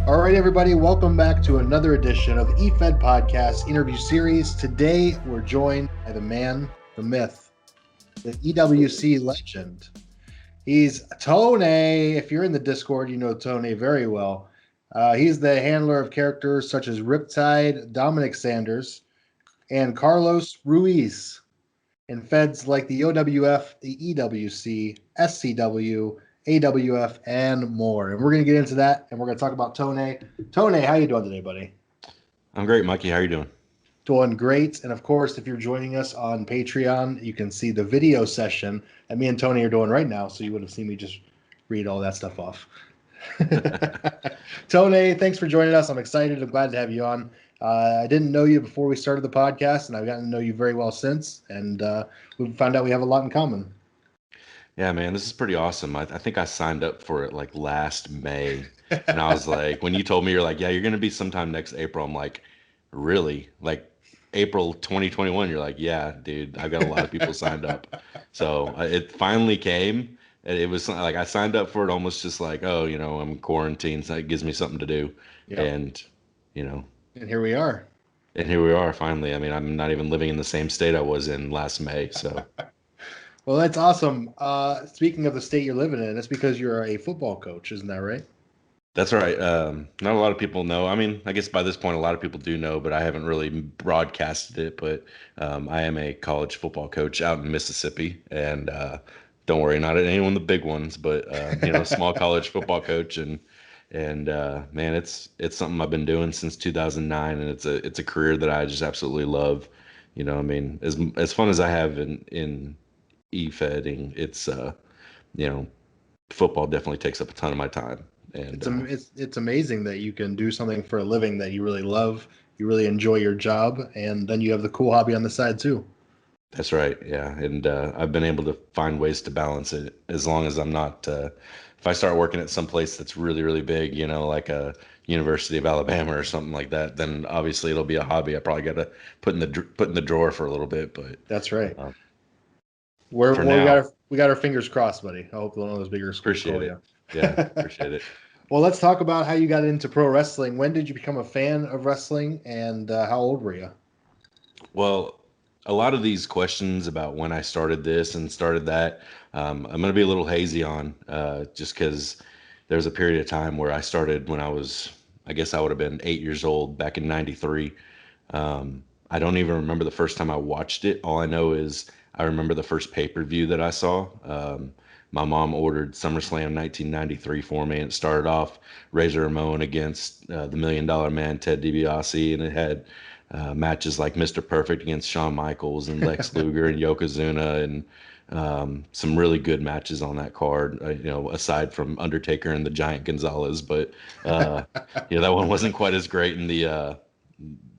All right, everybody, welcome back to another edition of the eFed Podcast interview series. Today, we're joined by the man, the myth, the EWC legend. He's Tony. If you're in the Discord, you know Tony very well. He's the handler of characters such as Riptide, Dominic Sanders, and Carlos Ruiz, and feds like the OWF, the EWC, SCW, AWF, and more. And we're going to get into that, and we're going to talk about Tone. Tone, how you doing today, buddy? I'm great, Mikey. How are you doing? Doing great. And of course, if you're joining us on Patreon, you can see the video session that me and Tony are doing right now. So you would have seen me just read all that stuff off. Tone, thanks for joining us. I'm excited. I'm glad to have you on. I didn't know you before we started the podcast, and I've gotten to know you very well since. And we found out we have a lot in common. Yeah, man, this is pretty awesome. I think I signed up for it like last May. And I was like, when you told me you're like, yeah, you're going to be sometime next April, I'm like, really? Like April 2021, you're like, yeah, dude, I've got a lot of people signed up. So it finally came. And it was like I signed up for it almost just like, oh, I'm quarantined, so it gives me something to do. Yeah. And, you know, And here we are. and here we are finally. I mean, I'm not even living in the same state I was in last May. So. Well, that's awesome. Speaking of the state you're living in, it's because you're a football coach, isn't that right? That's right. Not a lot of people know. I mean, I guess by this point, a lot of people do know, but I haven't really broadcasted it. But I am a college football coach out in Mississippi, and don't worry, not at any one of the big ones, but small college football coach, and man, it's something I've been doing since 2009, and it's a career that I just absolutely love. I mean, as fun as I have in e-fedding, it's football definitely takes up a ton of my time. And It's amazing that you can do something for a living that you really love, you really enjoy your job, and then you have the cool hobby on the side too. That's right. Yeah. And I've been able to find ways to balance it as long as I'm not, if I start working at some place that's really, really big, like a University of Alabama or something like that, then obviously it'll be a hobby I probably got to put in the drawer for a little bit. But that's right. For now, we got our fingers crossed, buddy. I hope one of those bigger schools appreciate call it. you. Yeah. Appreciate it. Well, let's talk about how you got into pro wrestling. When did you become a fan of wrestling, and how old were you? Well, a lot of these questions about when I started this and started that, I'm going to be a little hazy on, just because there's a period of time where I started when I guess I would have been 8 years old back in '93. I don't even remember the first time I watched it. All I know is I remember the first pay-per-view that I saw. My mom ordered SummerSlam 1993 for me, and it started off Razor Ramon against the Million Dollar Man, Ted DiBiase, and it had matches like Mr. Perfect against Shawn Michaels and Lex Luger and Yokozuna, and some really good matches on that card, aside from Undertaker and the Giant Gonzalez. But, that one wasn't quite as great in the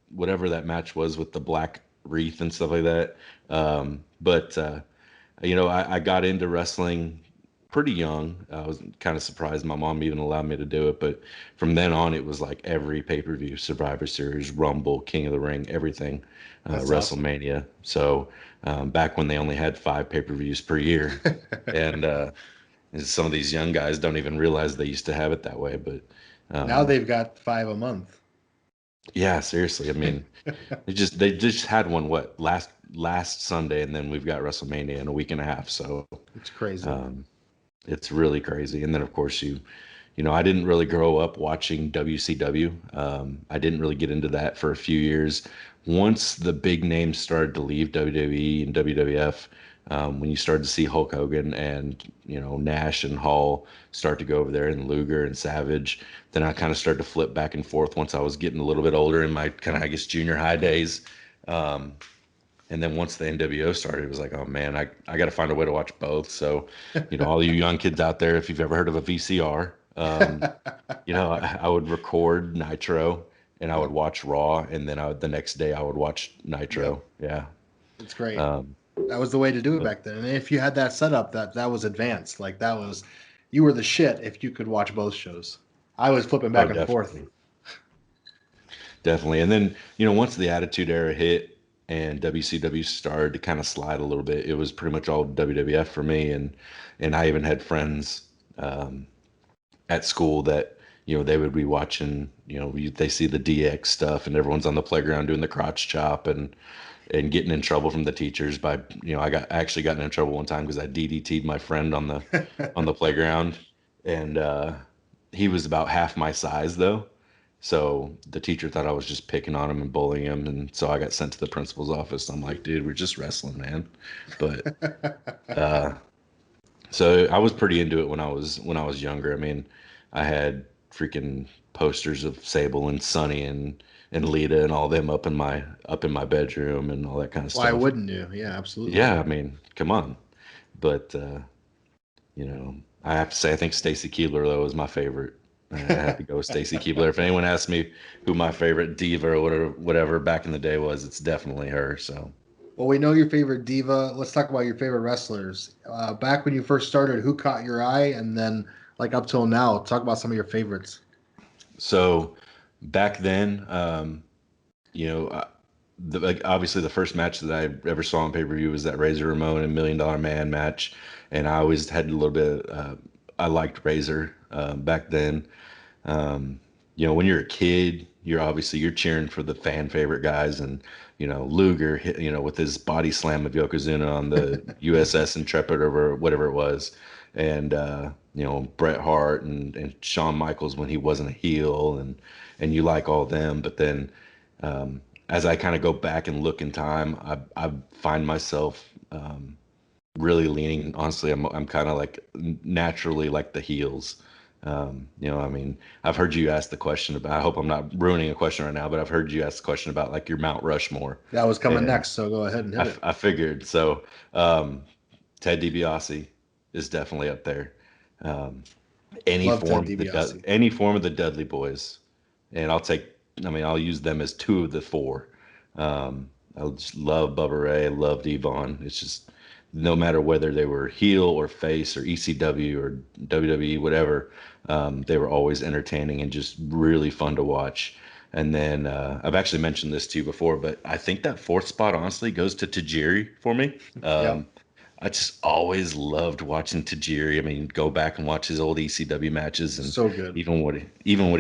whatever that match was with the black wreath and stuff like that. I got into wrestling pretty young. I was kind of surprised my mom even allowed me to do it. But from then on, it was like every pay-per-view, Survivor Series, Rumble, King of the Ring, everything, WrestleMania. Awesome. So back when they only had 5 pay-per-views per year. And some of these young guys don't even realize they used to have it that way. But now they've got 5 a month. Yeah, seriously. I mean, they just had one last Sunday, and then we've got WrestleMania in a week and a half. So it's crazy. It's really crazy. And then of course I didn't really grow up watching WCW. I didn't really get into that for a few years. Once the big names started to leave WWE and WWF, when you started to see Hulk Hogan and Nash and Hall start to go over there, and Luger and Savage, then I kind of started to flip back and forth once I was getting a little bit older in my kind of, I guess, junior high days. And then once the NWO started, it was like, oh man, I got to find a way to watch both. So, all you young kids out there, if you've ever heard of a VCR, I would record Nitro and I would watch Raw, and then the next day I would watch Nitro. Yep. Yeah. It's great. That was the way to do it back then. And if you had that setup, that was advanced. Like you were the shit if you could watch both shows. I was flipping back and forth. Definitely. And then, once the Attitude Era hit and WCW started to kind of slide a little bit, it was pretty much all WWF for me. And I even had friends at school that they would be watching, they see the DX stuff and everyone's on the playground doing the crotch chop and getting in trouble from the teachers by, I actually gotten in trouble one time because I DDT'd my friend on the playground, and he was about half my size though. So the teacher thought I was just picking on him and bullying him, and so I got sent to the principal's office. I'm like, dude, we're just wrestling, man. But uh, so I was pretty into it when I was younger. I mean, I had freaking posters of Sable and Sonny and Lita and all them up in my bedroom and all that kind of Why stuff. wouldn't you? Yeah, absolutely. Yeah, I mean, come on. But I have to say, I think Stacy Keebler though is my favorite. I have to go with Stacy Keebler. If anyone asks me who my favorite diva or whatever back in the day was, it's definitely her. So, Well, we know your favorite diva. Let's talk about your favorite wrestlers. Back when you first started, who caught your eye, and then like up till now, talk about some of your favorites. so back then, you know, uh, like obviously the first match that I ever saw on pay per view was that Razor Ramon and Million Dollar Man match, and I always had a little bit. I liked Razor back then. When you're a kid, you're cheering for the fan favorite guys, and Luger, with his body slam of Yokozuna on the USS Intrepid or whatever it was, and Bret Hart and Shawn Michaels when he wasn't a heel, and you like all them, but then as I kind of go back and look in time, I find myself really leaning. Honestly, I'm kind of like naturally like the heels. I mean, I've heard you ask the question about. I hope I'm not ruining a question right now, but I've heard you ask the question about like your Mount Rushmore, That was coming and next, so go ahead and hit it. I figured so. Um, Ted DiBiase is definitely up there. Um, any Love Ted form of DiBiase. any form of the Dudley Boys, and I'll take. I mean, I'll use them as two of the four. I just love Bubba Ray, love Devon. It's just no matter whether they were heel or face or ECW or WWE, whatever, they were always entertaining and just really fun to watch. And then I've actually mentioned this to you before, but I think that fourth spot honestly goes to Tajiri for me. Yep, I just always loved watching Tajiri. I mean, go back and watch his old ECW matches, and so good. even what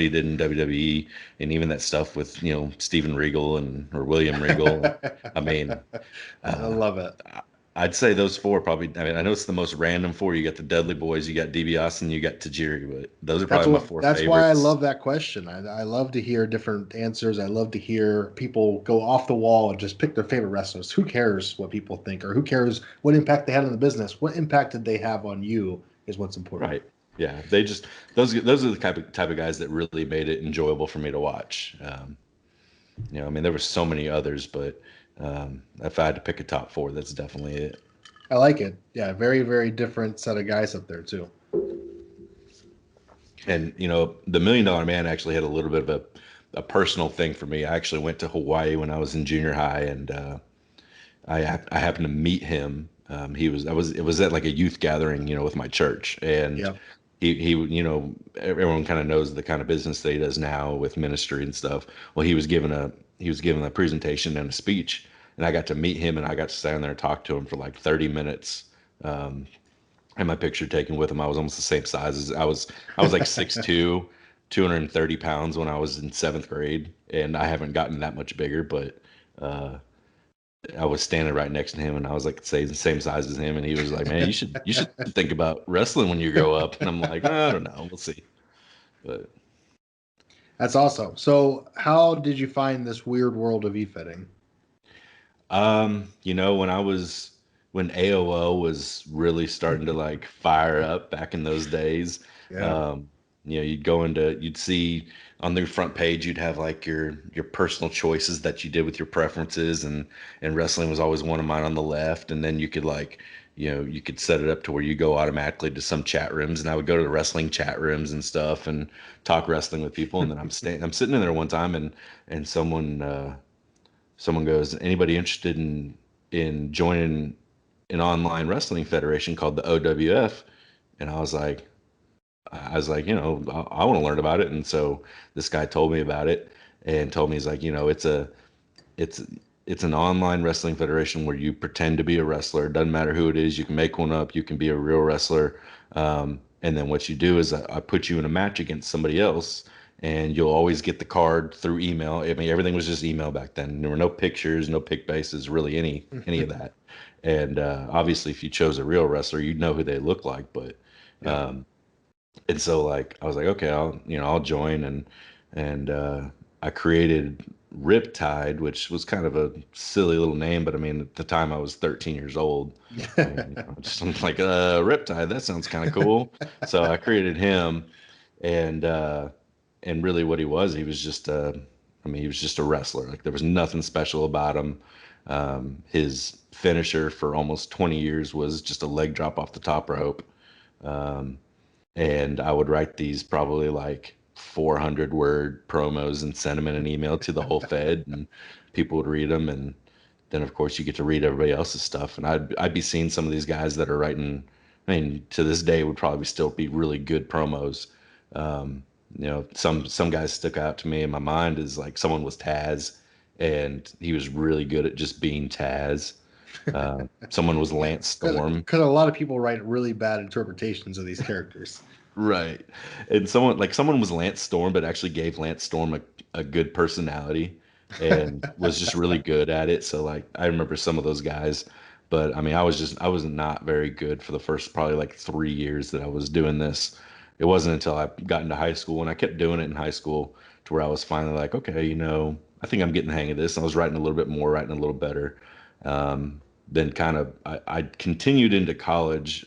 he did in WWE, and even that stuff with Steven Regal or William Regal. I mean, I uh, love it. I'd say those four probably. I mean, I know it's the most random four. You got the Dudley Boys, you got DiBiase, and you got Tajiri, but those are probably my four That's why I favorites. love that question. I love to hear different answers. I love to hear people go off the wall and just pick their favorite wrestlers. Who cares what people think, or who cares what impact they had on the business? What impact did they have on you is what's important. Right. Yeah. They just those are the type of guys that really made it enjoyable for me to watch. I mean, there were so many others, but if I had to pick a top four, that's definitely it. I like it. Yeah, very, very different set of guys up there too. And the Million Dollar Man actually had a little bit of a personal thing for me. I actually went to Hawaii when I was in junior high, and I happened to meet him. It was at like a youth gathering, with my church, and Yeah. everyone kind of knows the kind of business that he does now with ministry and stuff. Well, he was given a presentation and a speech, and I got to meet him, and I got to stand there and talk to him for like 30 minutes. Um, and my picture taken with him. I was almost the same size as I was. I was like 6'2", 230 pounds when I was in seventh grade, and I haven't gotten that much bigger, but. Uh, I was standing right next to him, and I was like, say the same size as him, and he was like, "Man, you should think about wrestling when you grow up." And I'm like, I don't know, we'll see. But That's awesome. So, how did you find this weird world of e-fitting? when AOL was really starting to like fire up back in those days, Yeah. um, you'd see on the front page you'd have like your personal choices that you did with your preferences, and wrestling was always one of mine on the left, and then you could like you could set it up to where you go automatically to some chat rooms, and I would go to the wrestling chat rooms and stuff and talk wrestling with people, and then I'm sitting in there one time, and someone goes, anybody interested in joining an online wrestling federation called the OWF? And I was like, I want to learn about it. And so this guy told me about it and told me, he's like, it's it's an online wrestling federation where you pretend to be a wrestler. It doesn't matter who it is. You can make one up. You can be a real wrestler. And then what you do is I put you in a match against somebody else, and you'll always get the card through email. I mean, everything was just email back then. There were no pictures, no pick bases, really any of that. And obviously, if you chose a real wrestler, you'd know who they look like. But Yeah. um, and so like I was like, okay, I'll join, and I created Riptide, which was kind of a silly little name, but I mean at the time I was 13 years old. I mean, just I'm like Riptide, that sounds kind of cool. So I created him, and really what he was just I mean he was just a wrestler. Like there was nothing special about him. His finisher for almost 20 years was just a leg drop off the top rope. Um, and I would write these probably like 400 word promos and send them in an email to the whole Fed, and people would read them. And then of course you get to read everybody else's stuff. And I'd be seeing some of these guys that are writing, I mean, to this day would probably still be really good promos. Um, some guys stuck out to me in my mind is like someone was Taz, and he was really good at just being Taz. Someone was Lance Storm. Because a lot of people write really bad interpretations of these characters. Right. And someone was Lance Storm, but actually gave Lance Storm a good personality and was just really good at it. So like I remember some of those guys, but I mean I was not very good for the first probably like 3 years that I was doing this. It wasn't until I got into high school, and I kept doing it in high school to where I was finally like, okay, I think I'm getting the hang of this. And I was writing a little bit more, writing a little better. Then kind of I continued into college.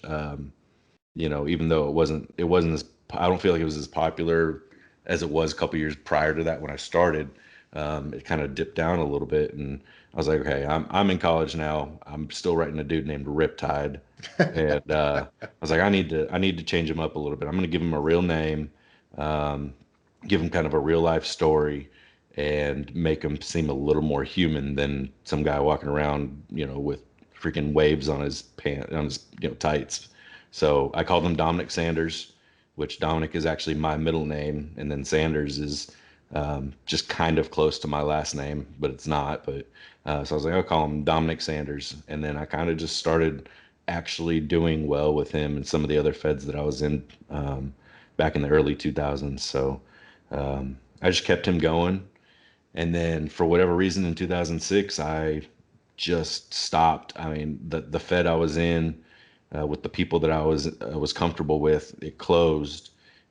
Even though it wasn't as, I don't feel like it was as popular as it was a couple years prior to that when I started. It kind of dipped down a little bit, and I was like, okay, I'm in college now. I'm still writing a dude named Riptide, and I was like, I need to change him up a little bit. I'm going to give him a real name, um, give him kind of a real life story, and make him seem a little more human than some guy walking around, with freaking waves on his pant on his tights. So I called him Dominic Sanders, which Dominic is actually my middle name, and then Sanders is just kind of close to my last name, but it's not. But so I was like, I'll call him Dominic Sanders, and then I kind of just started actually doing well with him and some of the other feds that I was in back in the early 2000s. So I just kept him going, and then for whatever reason in 2006, I just stopped. I mean, the Fed I was in with the people that I was comfortable with, it closed,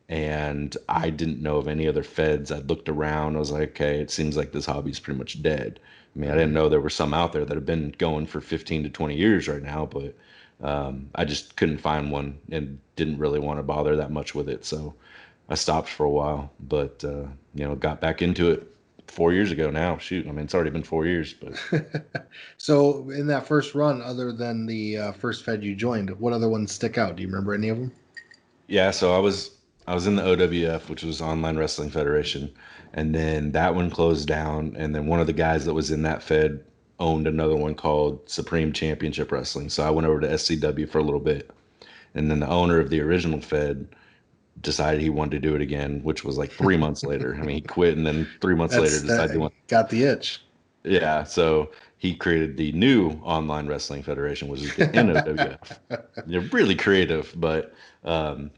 and I didn't know of any other Feds. I looked around. I was like, okay, it seems like this hobby's pretty much dead. I mean, I didn't know there were some out there that have been going for 15 to 20 years right now, but I just couldn't find one and didn't really want to bother that much with it. So I stopped for a while, but got back into it 4 years ago now. Shoot, I mean, it's already been 4 years, but So, in that first run, other than the first Fed you joined, what other ones stick out? Do you remember any of them? yeah. So I was in the OWF, which was Online Wrestling Federation, and then that one closed down. And then one of the guys that was in that Fed owned another one called Supreme Championship Wrestling. So I went over to SCW for a little bit, and then the owner of the original Fed decided he wanted to do it again, which was like 3 months later. I mean, he quit, and then 3 months later That's decided he that want. got the itch. Yeah, so he created the new Online Wrestling Federation, which is the NOWF. They're really creative, but um,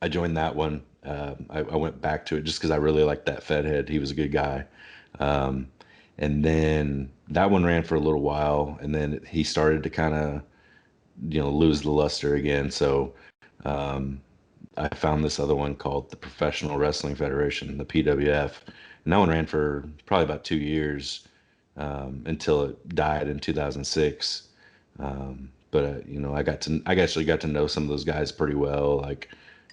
I joined that one. I went back to it just because I really liked that Fed head. He was a good guy. Um, and then that one ran for a little while, and then he started to kind of, lose the luster again. So um, I found this other one called the Professional Wrestling Federation, the PWF, and that one ran for probably about 2 years until it died in 2006. But I actually got to know some of those guys pretty well. Like,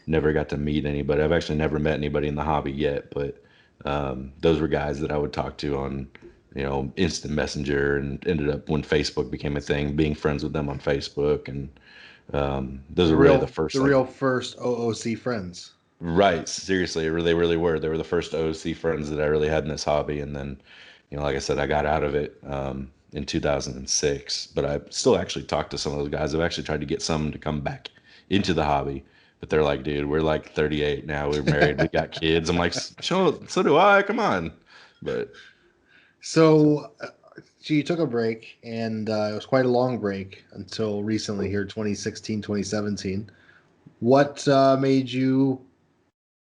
never got to meet anybody. I've actually never met anybody in the hobby yet, but those were guys that I would talk to on, instant messenger, and ended up when Facebook became a thing, being friends with them on Facebook, and those The are really the real, first the like. real first OOC friends. Right, seriously, they really were. They were the first OC friends that I really had in this hobby, and then, like I said, I got out of it in 2006. But I still actually talked to some of those guys. I've actually tried to get some to come back into the hobby, but they're like, "Dude, we're like 38 now. We're married. We got kids." I'm like, So do I. Come on." But So, you took a break, and it was quite a long break until recently here, 2016, 2017. What made you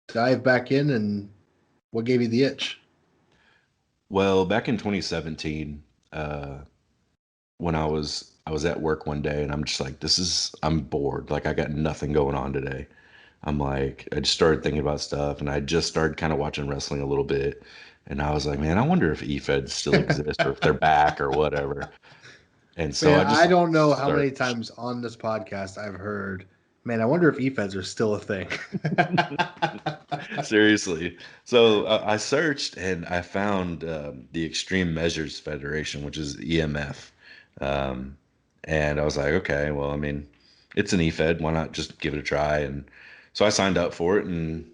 dive back in, and what gave you the itch? Well, back in 2017, uh, when I was at work one day and I'm just like, I'm bored. Like I got nothing going on today. I'm like, I just started thinking about stuff and I just started kind of watching wrestling a little bit. And I was like, man, I wonder if EFED still exists or if they're back or whatever. And so Man, I I just don't know how many searched. times on this podcast I've heard, man, I wonder if EFEDs are still a thing. Seriously. So I searched and I found the Extreme Measures Federation, which is EMF. Um, and I was like, okay, well, I mean, it's an EFED. Why not just give it a try? And so I signed up for it. And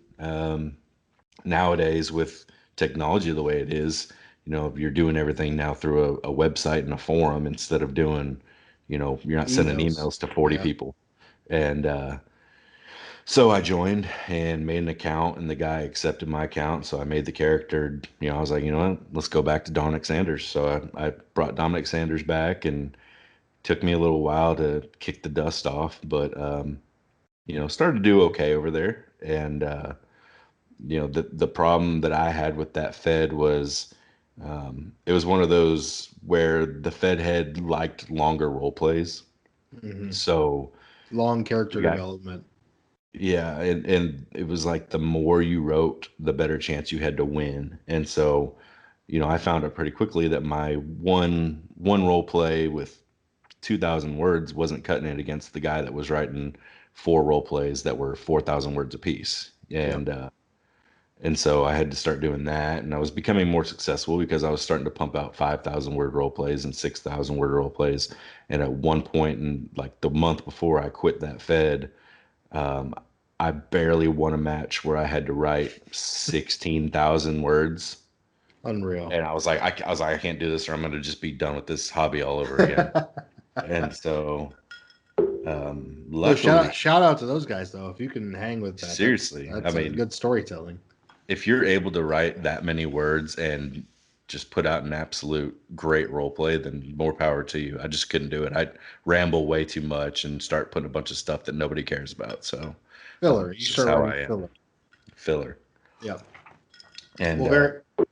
nowadays, with technology the way it is, you're doing everything now through a website and a forum instead of doing, you're not sending Emails. emails to 40 Yeah. people. And so I joined and made an account, and the guy accepted my account. So I made the character. I was like, you know what? Let's go back to Dominic Sanders. So I brought Dominic Sanders back, and took me a little while to kick the dust off, but started to do okay over there. And the problem that I had with that Fed was it was one of those where the Fed had liked longer role plays. Hmm. So Long we character got development. Yeah, and it was like the more you wrote, the better chance you had to win. And so, I found out pretty quickly that my one role play with 2,000 words wasn't cutting it against the guy that was writing four role plays that were 4,000 words apiece. Yep. And so I had to start doing that, and I was becoming more successful because I was starting to pump out 5,000 word role plays and 6,000 word role plays. And at one point, in like the month before I quit that Fed, um, I barely won a match where I had to write 16,000 words. Unreal. And I was like, I can't do this or I'm going to just be done with this hobby all over again. And so, So luckily, shout out to those guys though. If you can hang with that, seriously, I that's a mean, good storytelling. if you're able to write that many words and just put out an absolute great role play, then more power to you. I just couldn't do it. I'd ramble way too much and start putting a bunch of stuff that nobody cares about. So, Filler. You it's just start how writing I am. filler. Filler. Yep. And Well, very. Go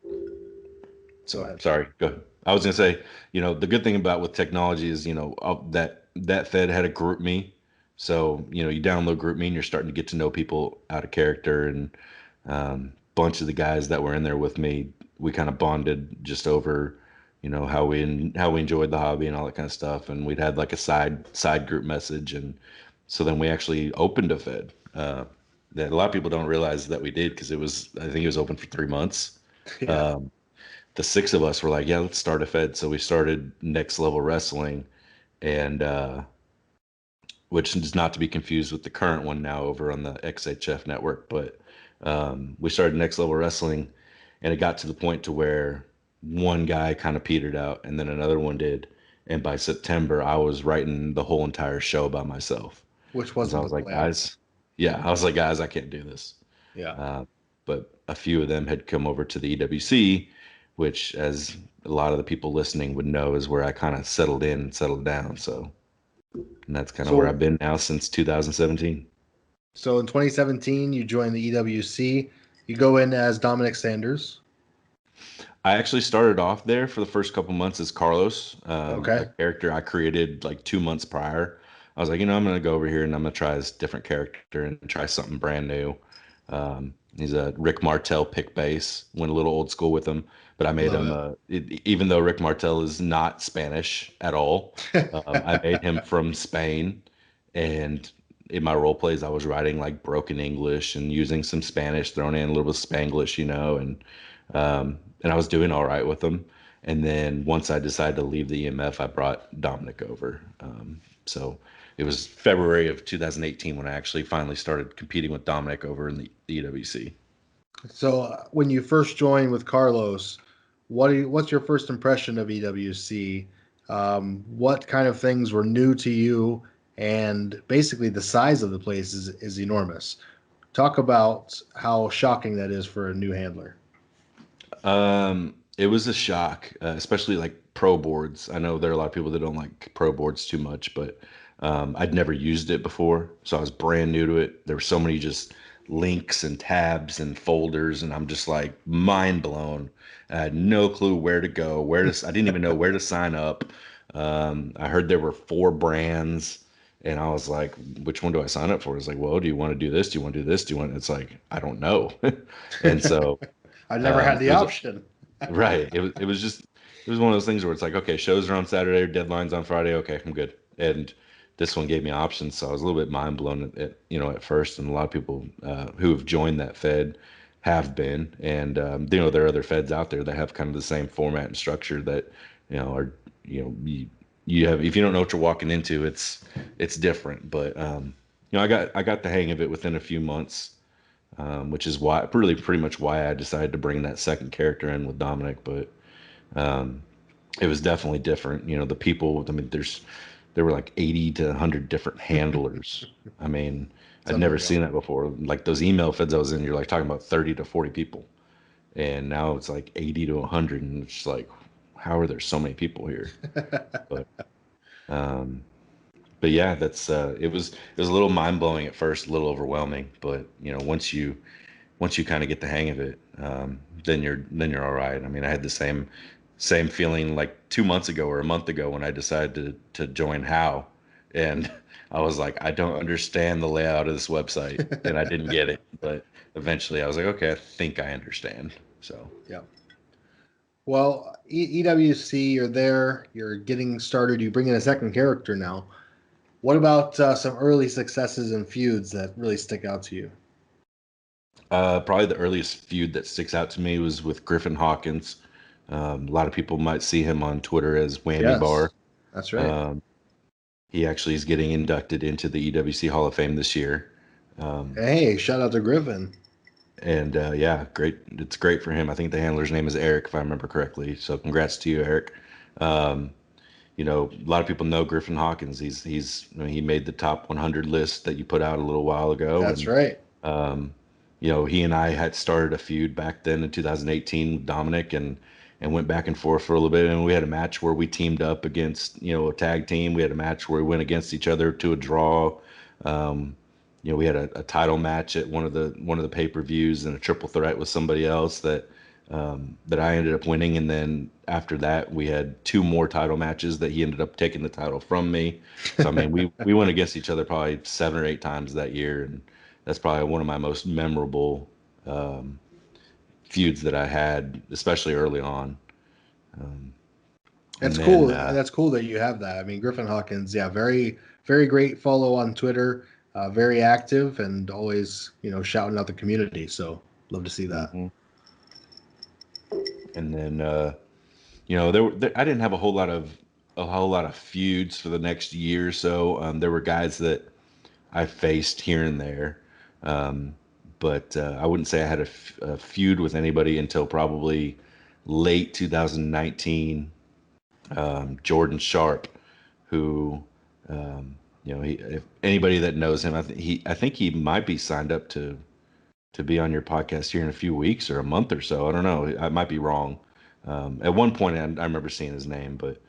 so ahead. sorry, go ahead. I was gonna say, the good thing about with technology is, that Fed had a group me. So, you download group me and you're starting to get to know people out of character. And bunch of the guys that were in there with me, we kind of bonded just over, how we enjoyed the hobby and all that kind of stuff. And we'd had like a side group message. And so then we actually opened a Fed. That a lot of people don't realize that we did, because I think it was open for 3 months. Yeah. Um, the six of us were like, yeah, let's start a Fed. So we started Next Level Wrestling, and which is not to be confused with the current one now over on the XHF network. But we started Next Level Wrestling, and it got to the point to where one guy kind of petered out, and then another one did. And by September, I was writing the whole entire show by myself Which because I wasn't the was like, plan. guys, yeah, I was like, guys, I can't do this. Yeah. Uh, but a few of them had come over to the EWC, which, as a lot of the people listening would know, is where I kind of settled in and settled down. So, and that's kind of where I've So been now since 2017. so in 2017, you joined the EWC. You go in as Dominic Sanders. I actually started off there for the first couple months as Carlos, a Okay. character I created like 2 months prior. I was like, I'm going to go over here and I'm going to try this different character and try something brand new. He's a Rick Martel pick base. Went a little old school with him, but I made Love him, even though Rick Martel is not Spanish at all, it. I made him from Spain. And in my role plays, I was writing like broken English and using some Spanish, thrown in a little bit of Spanglish, and I was doing all right with them. And then once I decided to leave the EMF, I brought Dominic over. So it was February of 2018 when I actually finally started competing with Dominic over in the EWC. So when you first joined with Carlos, what's your first impression of EWC? What kind of things were new to you? And basically, the size of the place is enormous. Talk about how shocking that is for a new handler. It was a shock, especially like pro boards. I know there are a lot of people that don't like pro boards too much, but I'd never used it before, so I was brand new to it. There were so many just links and tabs and folders, and I'm just like mind blown. I had no clue where to go, I didn't even know where to sign up. I heard there were 4 brands, and I was like, which one do I sign up for? It's like, well, do you want to do this? Do you want to do this? Do you want? It's like, I don't know. And so I never had it the was option. right. It was one of those things where it's like, okay, shows are on Saturday, deadlines on Friday. Okay, I'm good. And this one gave me options, so I was a little bit mind blown at first. And a lot of people who have joined that Fed have been, and there are other Feds out there that have kind of the same format and structure that are you have if you don't know what you're walking into, it's different. But I got the hang of it within a few months, which is why really pretty much why I decided to bring that second character in with Dominic. But um, it was definitely different. The people. I mean, there were like 80 to 100 different handlers. I mean, It's I'd never unreal. seen that before. Like those email feds I was in, you're like talking about 30 to 40 people, and now it's like 80 to 100, and it's just like, how are there so many people here? But um, but yeah, that's it was a little mind blowing at first, a little overwhelming, but once you kind of get the hang of it, then you're all right. I mean, I had the same feeling like 2 months ago or a month ago when I decided to join How, and I was like, I don't understand the layout of this website, and I didn't get it, but eventually I was like, okay, I think I understand. So Yeah. Well, EWC, you're there. You're getting started. You bring in a second character now. What about some early successes and feuds that really stick out to you? probably the earliest feud that sticks out to me was with Griffin Hawkins. A lot of people might see him on Twitter as Whammy Bar. Yes, that's right. Um, he actually is getting inducted into the EWC Hall of Fame this year. Um, Hey, shout out to Griffin. and yeah, great. It's great for him. I think the handler's name is Eric, if I remember correctly. So congrats to you, Eric. Um, a lot of people know Griffin Hawkins. He made the top 100 list that you put out a little while ago, That's and right. um, he and I had started a feud back then in 2018 with Dominic, and went back and forth for a little bit. And we had a match where we teamed up against a tag team. We had a match where we went against each other to a draw. Um, we had a title match at one of the pay-per-views and a triple threat with somebody else that I ended up winning. And then after that, we had 2 more title matches that he ended up taking the title from me. So I mean, we went against each other probably 7 or 8 times that year, and that's probably one of my most memorable um, feuds that I had, especially early on. Um, and That's then cool. That's cool that you have that. I mean, Griffin Hawkins, yeah, very, very great follow on Twitter, very active and always, shouting out the community. So love to see that. mhm. and then I didn't have a whole lot of feuds for the next year or so. There were guys that I faced here and there, um, but I wouldn't say I had a feud with anybody until probably late 2019. Jordan Sharp, who, if anybody that knows him, I think he might be signed up to be on your podcast here in a few weeks or a month or so. I don't know. I might be wrong. At one point, I remember seeing his name, but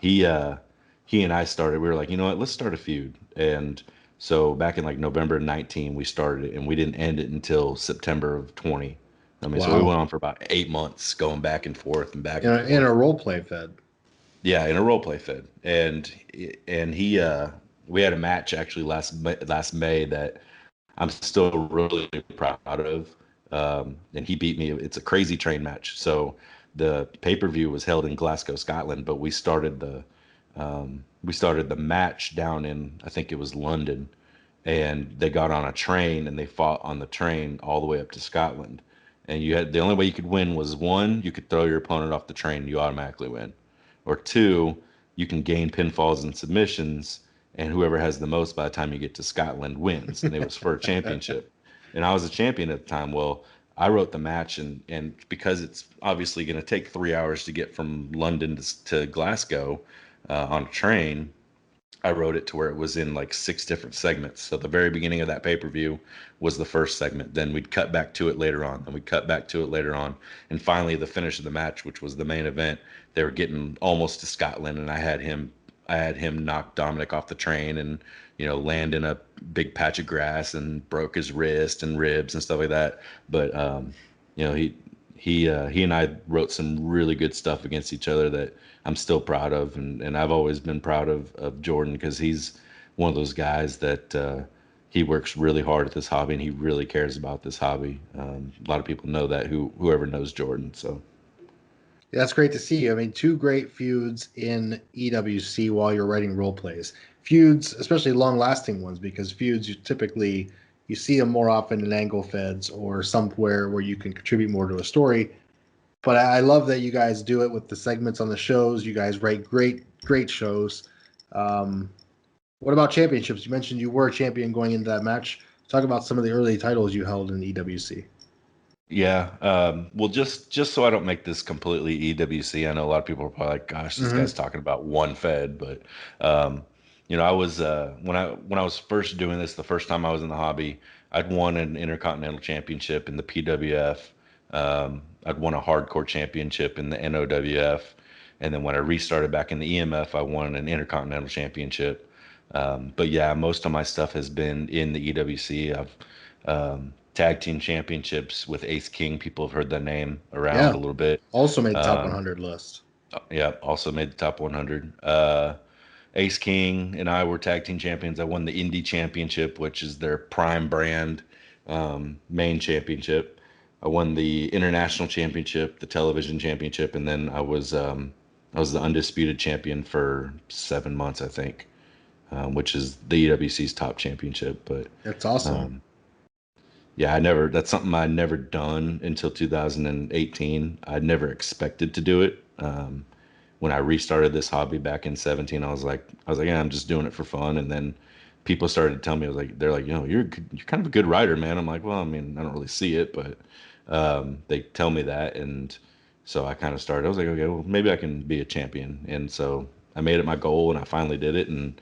he and I started. We were like, you know what? Let's start a feud. And so back in like November 19, we started it, and we didn't end it until September of 20. I mean, so we Wow. went on for about 8 months, going back and forth and back In and a forth. role play fed. Yeah, in a role play fed, and he we had a match actually last May that I'm still really proud of. And he beat me. It's a crazy train match. So the pay-per-view was held in Glasgow, Scotland, but we started the match down in, I think it was London, and they got on a train and they fought on the train all the way up to Scotland. And the only way you could win was, one, you could throw your opponent off the train, you automatically win, or two, you can gain pinfalls and submissions, and whoever has the most by the time you get to Scotland wins. And it was for a championship. And I was a champion at the time. Well, I wrote the match, and because it's obviously going to take 3 hours to get from London to Glasgow on a train, I wrote it to where it was in like 6 different segments. So the very beginning of that pay-per-view was the first segment. Then we'd cut back to it later on. And we'd cut back to it later on. And finally, the finish of the match, which was the main event, they were getting almost to Scotland, and I had him I had him knock Dominic off the train and, land in a big patch of grass and broke his wrist and ribs and stuff like that. But, he and I wrote some really good stuff against each other that I'm still proud of. And I've always been proud of Jordan because he's one of those guys that, he works really hard at this hobby and he really cares about this hobby. A lot of people know that whoever knows Jordan. So. Yeah, that's great to see. I mean, two great feuds in EWC while you're writing role plays. Feuds, especially long-lasting ones, because feuds you see them more often in angle feds or somewhere where you can contribute more to a story. But I love that you guys do it with the segments on the shows. You guys write great shows. Um, what about championships? You mentioned you were a champion going into that match. Talk about some of the early titles you held in EWC. Yeah. Well, just so I don't make this completely EWC, I know a lot of people are probably like, "Gosh, this Mm-hmm. guy's talking about one Fed," but um, I was when I was first doing this, the first time I was in the hobby, I'd won an Intercontinental Championship in the PWF. I'd won a Hardcore Championship in the NOWF, and then when I restarted back in the EMF, I won an Intercontinental Championship. But yeah, most of my stuff has been in the EWC. I've tag team championships with Ace King. People have heard that name around Yeah. a little bit. Also made top Um, 100 list. yeah, also made the top 100. Ace King and I were tag team champions. I won the Indie Championship, which is their prime brand main championship. I won the International Championship, the Television Championship, and then I was the undisputed champion for 7 months, I think, which is the EWC's top championship. But That's awesome. um, yeah, that's something I'd never done until 2018. I'd never expected to do it. When I restarted this hobby back in 17, I was like, yeah, I'm just doing it for fun. And then people started to tell me, they're like, you're kind of a good writer, man. I'm like, well, I mean, I don't really see it, but they tell me that. And so I kind of started, I was like, okay, well, maybe I can be a champion. And so I made it my goal and I finally did it. And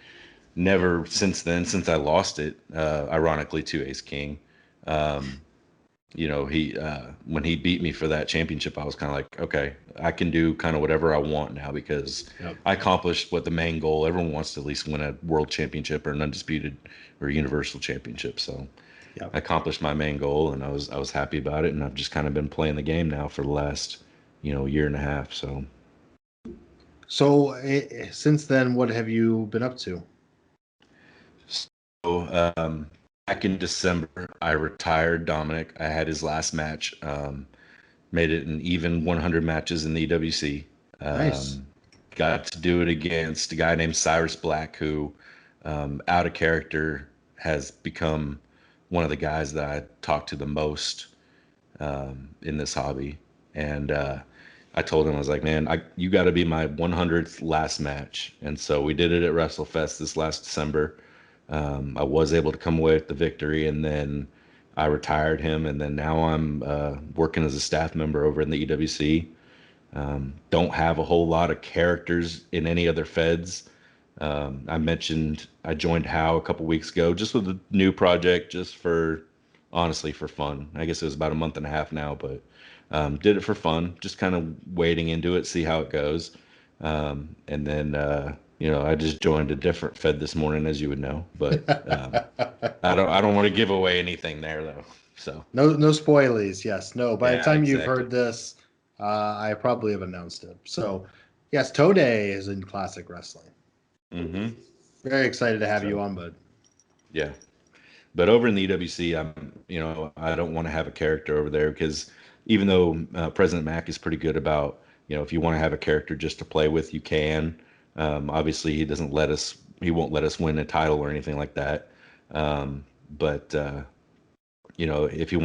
never since then, since I lost it, ironically to Ace King, um, he when he beat me for that championship, I was kind of like, okay, I can do kind of whatever I want now because Yep. I accomplished what the main goal. Everyone wants to at least win a world championship or an undisputed or universal championship. So Yep. I accomplished my main goal, and I was happy about it. And I've just kind of been playing the game now for the last year and a half. So. So since then, what have you been up to? So, back in December, I retired Dominic. I had his last match. Made it an even 100 matches in the EWC. Nice. Um, got to do it against a guy named Cyrus Black, who, out of character, has become one of the guys that I talk to the most in this hobby. And I told him, I was like, man, you got to be my 100th last match. And so we did it at WrestleFest this last December. I was able to come away with the victory, and then I retired him, and then now I'm working as a staff member over in the EWC. Don't have a whole lot of characters in any other feds. I mentioned I joined How a couple weeks ago just with a new project, just honestly for fun. I guess it was about a month and a half now, but did it for fun, just kind of wading into it, see how it goes. And then I just joined a different Fed this morning, as you would know, but I don't want to give away anything there though. So No spoilies. Yes, no. By the yeah, time you've exactly. heard this, I probably have announced it. So, yes, Today is in classic wrestling. Hmm. Very excited to have you So on, bud. yeah, but over in the EWC, I don't want to have a character over there because even though President Mac is pretty good about, if you want to have a character just to play with, you can. Obviously, he won't let us win a title or anything like that. But if we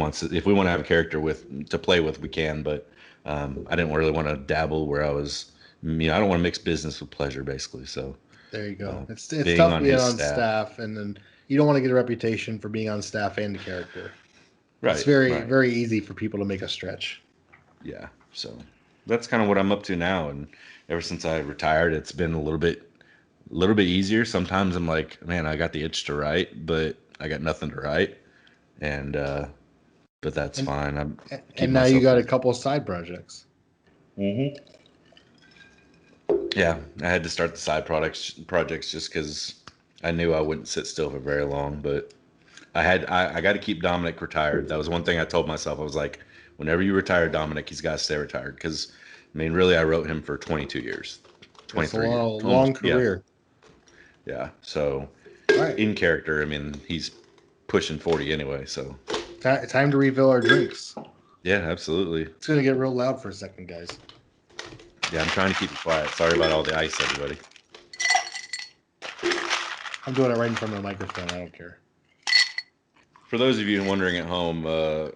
want to have a character to play with, we can. But I didn't really want to dabble where I was. I don't want to mix business with pleasure, basically. So There you go. uh, It's being tough on being his on staff, staff, and then you don't want to get a reputation for being on staff and a character. It's right, very right. very easy for people to make a stretch. Yeah. So that's kind of what I'm up to now. And ever since I retired, it's been a little bit easier. Sometimes I'm like, man, I got the itch to write, but I got nothing to write. And but that's And fine. I'm keep and now you myself got a busy. couple side projects. Hmm. Yeah, I had to start the side projects just because I knew I wouldn't sit still for very long. But I got to keep Dominic retired. That was one thing I told myself. I was like, whenever you retire Dominic, he's got to stay retired because I mean, really, I wrote him for 22 years, That's a 23 years, long, long almost. Yeah, career. yeah. So All right, in character, I mean, he's pushing 40 anyway. So time to refill our drinks. yeah, absolutely. It's gonna get real loud for a second, guys. Yeah, I'm trying to keep it quiet. Sorry about all the ice, everybody. I'm doing it right in front of the microphone. I don't care. For those of you wondering at home,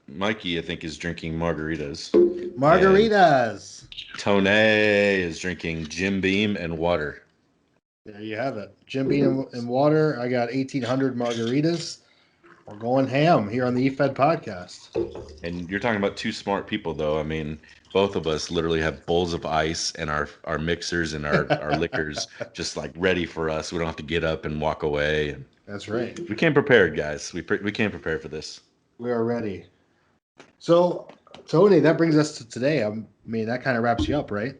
Mikey, I think, is drinking margaritas, and Margaritas. Tonaaaaay is drinking Jim Beam and water. There you have it. Jim Beam and water. I got 1,800 margaritas. We're going ham here on the EFED podcast. And you're talking about two smart people, though. I mean, both of us literally have bowls of ice and our mixers and our liquors just like ready for us. We don't have to get up and walk away. That's right. We came prepared, guys. We came prepared for this. We are ready. So, Tony, that brings us to today. I mean, that kind of wraps you up, right?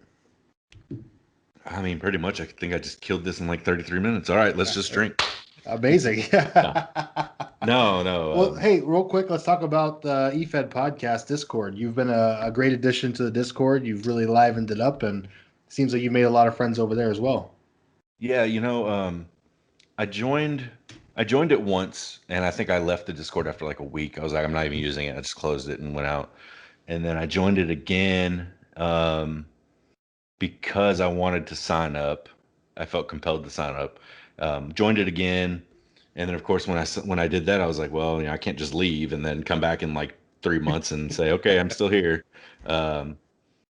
I mean, pretty much. I think I just killed this in like 33 minutes. All right, let's just drink. Amazing. No, no. Well, hey, real quick, let's talk about the EFED podcast Discord. You've been a great addition to the Discord. You've really livened it up, and it seems like you made a lot of friends over there as well. Yeah, I joined it once, and I think I left the Discord after like a week. I was like, I'm not even using it. I just closed it and went out. And then I joined it again because I wanted to sign up. I felt compelled to sign up. Joined it again, and then of course when I did that, I was like, well, I can't just leave and then come back in like 3 months and say, okay, I'm still here. Um,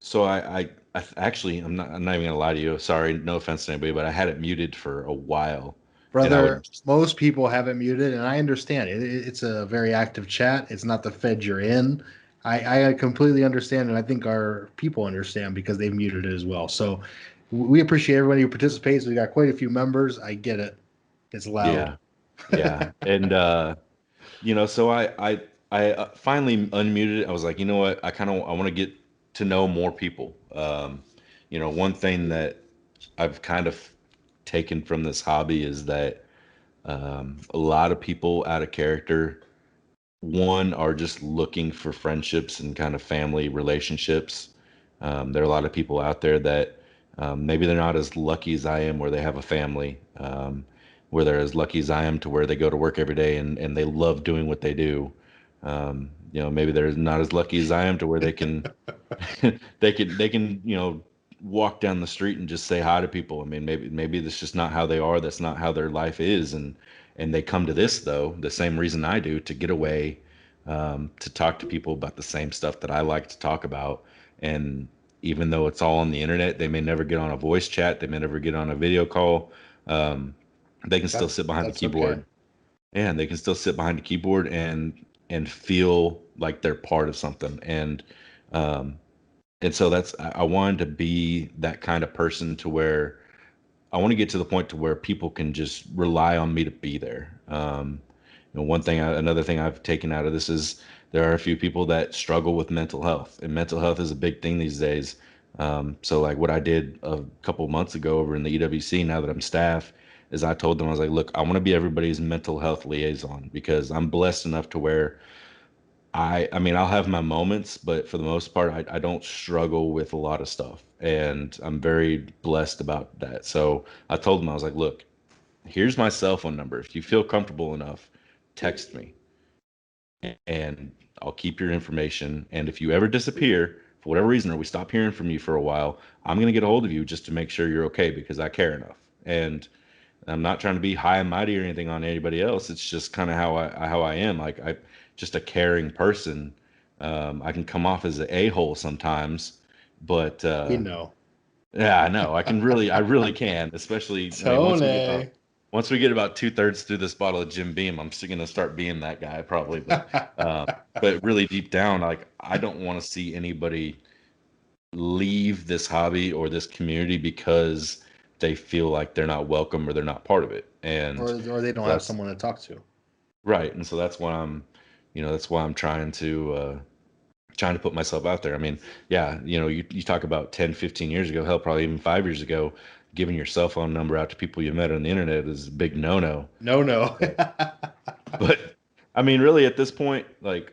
so I actually I'm not even gonna lie to you. Sorry, no offense to anybody, but I had it muted for a while, and I Brother, would. most people have it muted, and I understand it. It's a very active chat. It's not the Fed you're in. I completely understand, and I think our people understand because they've muted it as well. So we appreciate everybody who participates. We got quite a few members. I get it. It's loud. Yeah, yeah, and so I finally unmuted it. I was like, you know what? I want to get to know more people. One thing that I've kind of taken from this hobby is that a lot of people out of character, one, are just looking for friendships and kind of family relationships. There are a lot of people out there that maybe they're not as lucky as I am, where they have a family, where they're as lucky as I am to where they go to work every day and they love doing what they do. Maybe they're not as lucky as I am to where they can they can walk down the street and just say hi to people. I mean, maybe that's just not how they are. That's not how their life is, and they come to this, though, the same reason I do, to get away, to talk to people about the same stuff that I like to talk about. And even though it's all on the internet, they may never get on a voice chat, they may never get on a video call. Um, they can still sit behind the That's okay. keyboard. Yeah, and they can still sit behind the keyboard and feel like they're part of something. Um, and so I wanted to be that kind of person to where I want to get to the point to where people can just rely on me to be there. Another thing I've taken out of this is there are a few people that struggle with mental health, and mental health is a big thing these days. So like what I did a couple months ago over in the EWC, now that I'm staff, is I told them, I was like, look, I want to be everybody's mental health liaison because I'm blessed enough to where I mean, I'll have my moments, but for the most part, I don't struggle with a lot of stuff. And I'm very blessed about that. So I told them, I was like, look, here's my cell phone number. If you feel comfortable enough, text me and I'll keep your information. And if you ever disappear for whatever reason, or we stop hearing from you for a while, I'm going to get a hold of you just to make sure you're okay because I care enough. And I'm not trying to be high and mighty or anything on anybody else. It's just kind of how I am. Like I just a caring person. I can come off as an a-hole sometimes, but We know. yeah, I know. I really can. Especially, I mean, Tony. once we get about 2/3 through this bottle of Jim Beam, I'm still gonna start being that guy probably. But really deep down, like I don't want to see anybody leave this hobby or this community because they feel like they're not welcome or they're not part of it. And Or they don't have that's someone to talk to. right. And so that's why I'm trying to trying to put myself out there. I mean, yeah, you talk about 10, 15 years ago, hell, probably even 5 years ago, giving your cell phone number out to people you met on the internet is a big no-no. No, no. But I mean, really, at this point, like,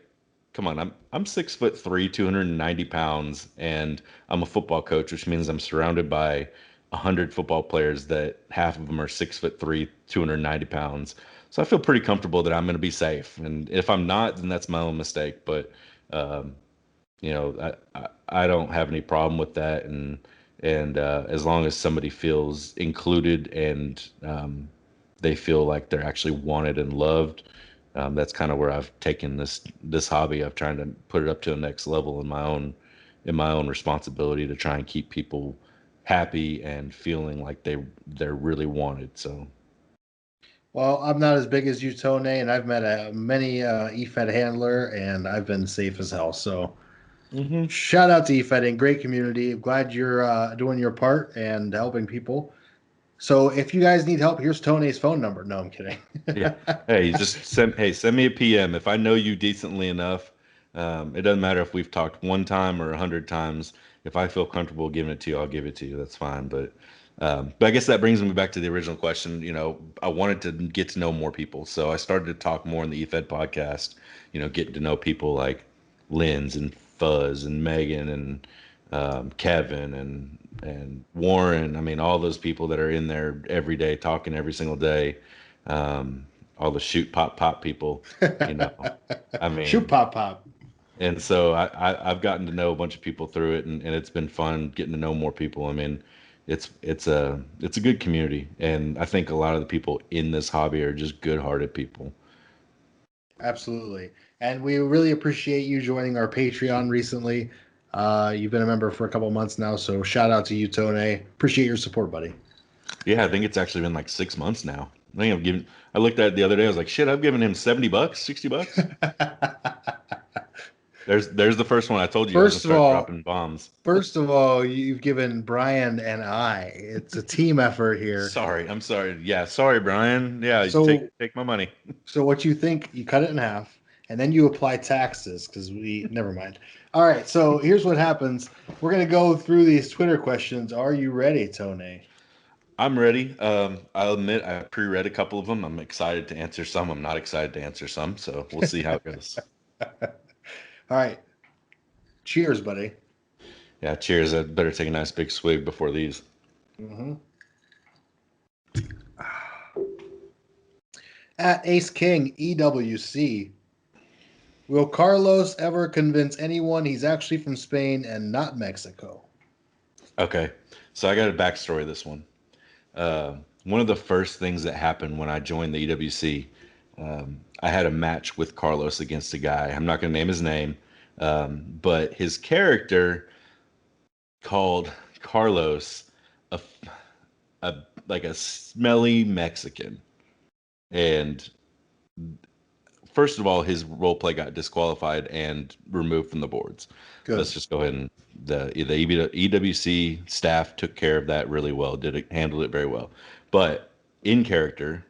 come on, I'm 6'3", 290 pounds, and I'm a football coach, which means I'm surrounded by 100 football players that half of them are 6'3", 290 pounds. So I feel pretty comfortable that I'm going to be safe. And if I'm not, then that's my own mistake. But um, I don't have any problem with that, and as long as somebody feels included and they feel like they're actually wanted and loved, that's kind of where I've taken this hobby of trying to put it up to the next level in my own responsibility to try and keep people happy and feeling like they're really wanted. So Well, I'm not as big as you, Tony, and I've met many EFED handler, and I've been safe as hell. So hmm shout out to EFED and great community. I'm glad you're doing your part and helping people. So if you guys need help, here's Tony's phone number. No, I'm kidding. Yeah. Hey, just send me a PM if I know you decently enough. It doesn't matter if we've talked one time or 100 times. If I feel comfortable giving it to you, I'll give it to you. That's fine. But I guess that brings me back to the original question. I wanted to get to know more people, so I started to talk more in the EFED podcast. Getting to know people like Linz and Fuzz and Megan and Kevin and Warren. I mean, all those people that are in there every day, talking every single day. All the shoot pop pop people, you know. I Shoot, mean, pop, pop. and so I've gotten to know a bunch of people through it, and it's been fun getting to know more people. I mean, it's a good community, and I think a lot of the people in this hobby are just good-hearted people. Absolutely. And we really appreciate you joining our Patreon recently. You've been a member for a couple months now, so shout out to you, Tony. Appreciate your support, buddy. Yeah, I think it's actually been like 6 months now. I looked at it the other day. I was like, shit, I've given him $70, $60. There's the first one. I told you I was gonna First of start all, dropping bombs. First of all, you've given Brian and I. It's a team effort here. Sorry, I'm sorry. Yeah, sorry, Brian. Yeah, you take So, take my money. so what you think? You cut it in half, and then you apply taxes because we never mind. All right. So here's what happens. We're gonna go through these Twitter questions. Are you ready, Tony? I'm ready. I'll admit I pre-read a couple of them. I'm excited to answer some. I'm not excited to answer some. So we'll see how it goes. All right. Cheers, buddy. Yeah, cheers. I better take a nice big swig before these. hmm At Ace King EWC, will Carlos ever convince anyone he's actually from Spain and not Mexico? Okay, so I got a backstory of this one. One of the first things that happened when I joined the EWC, I had a match with Carlos against a guy. I'm not going to name his name, but his character called Carlos a, a like a smelly Mexican. And first of all, his role play got disqualified and removed from the boards. Good. Let's just go ahead and the EWC staff took care of that really well. Handled it very well. But in character,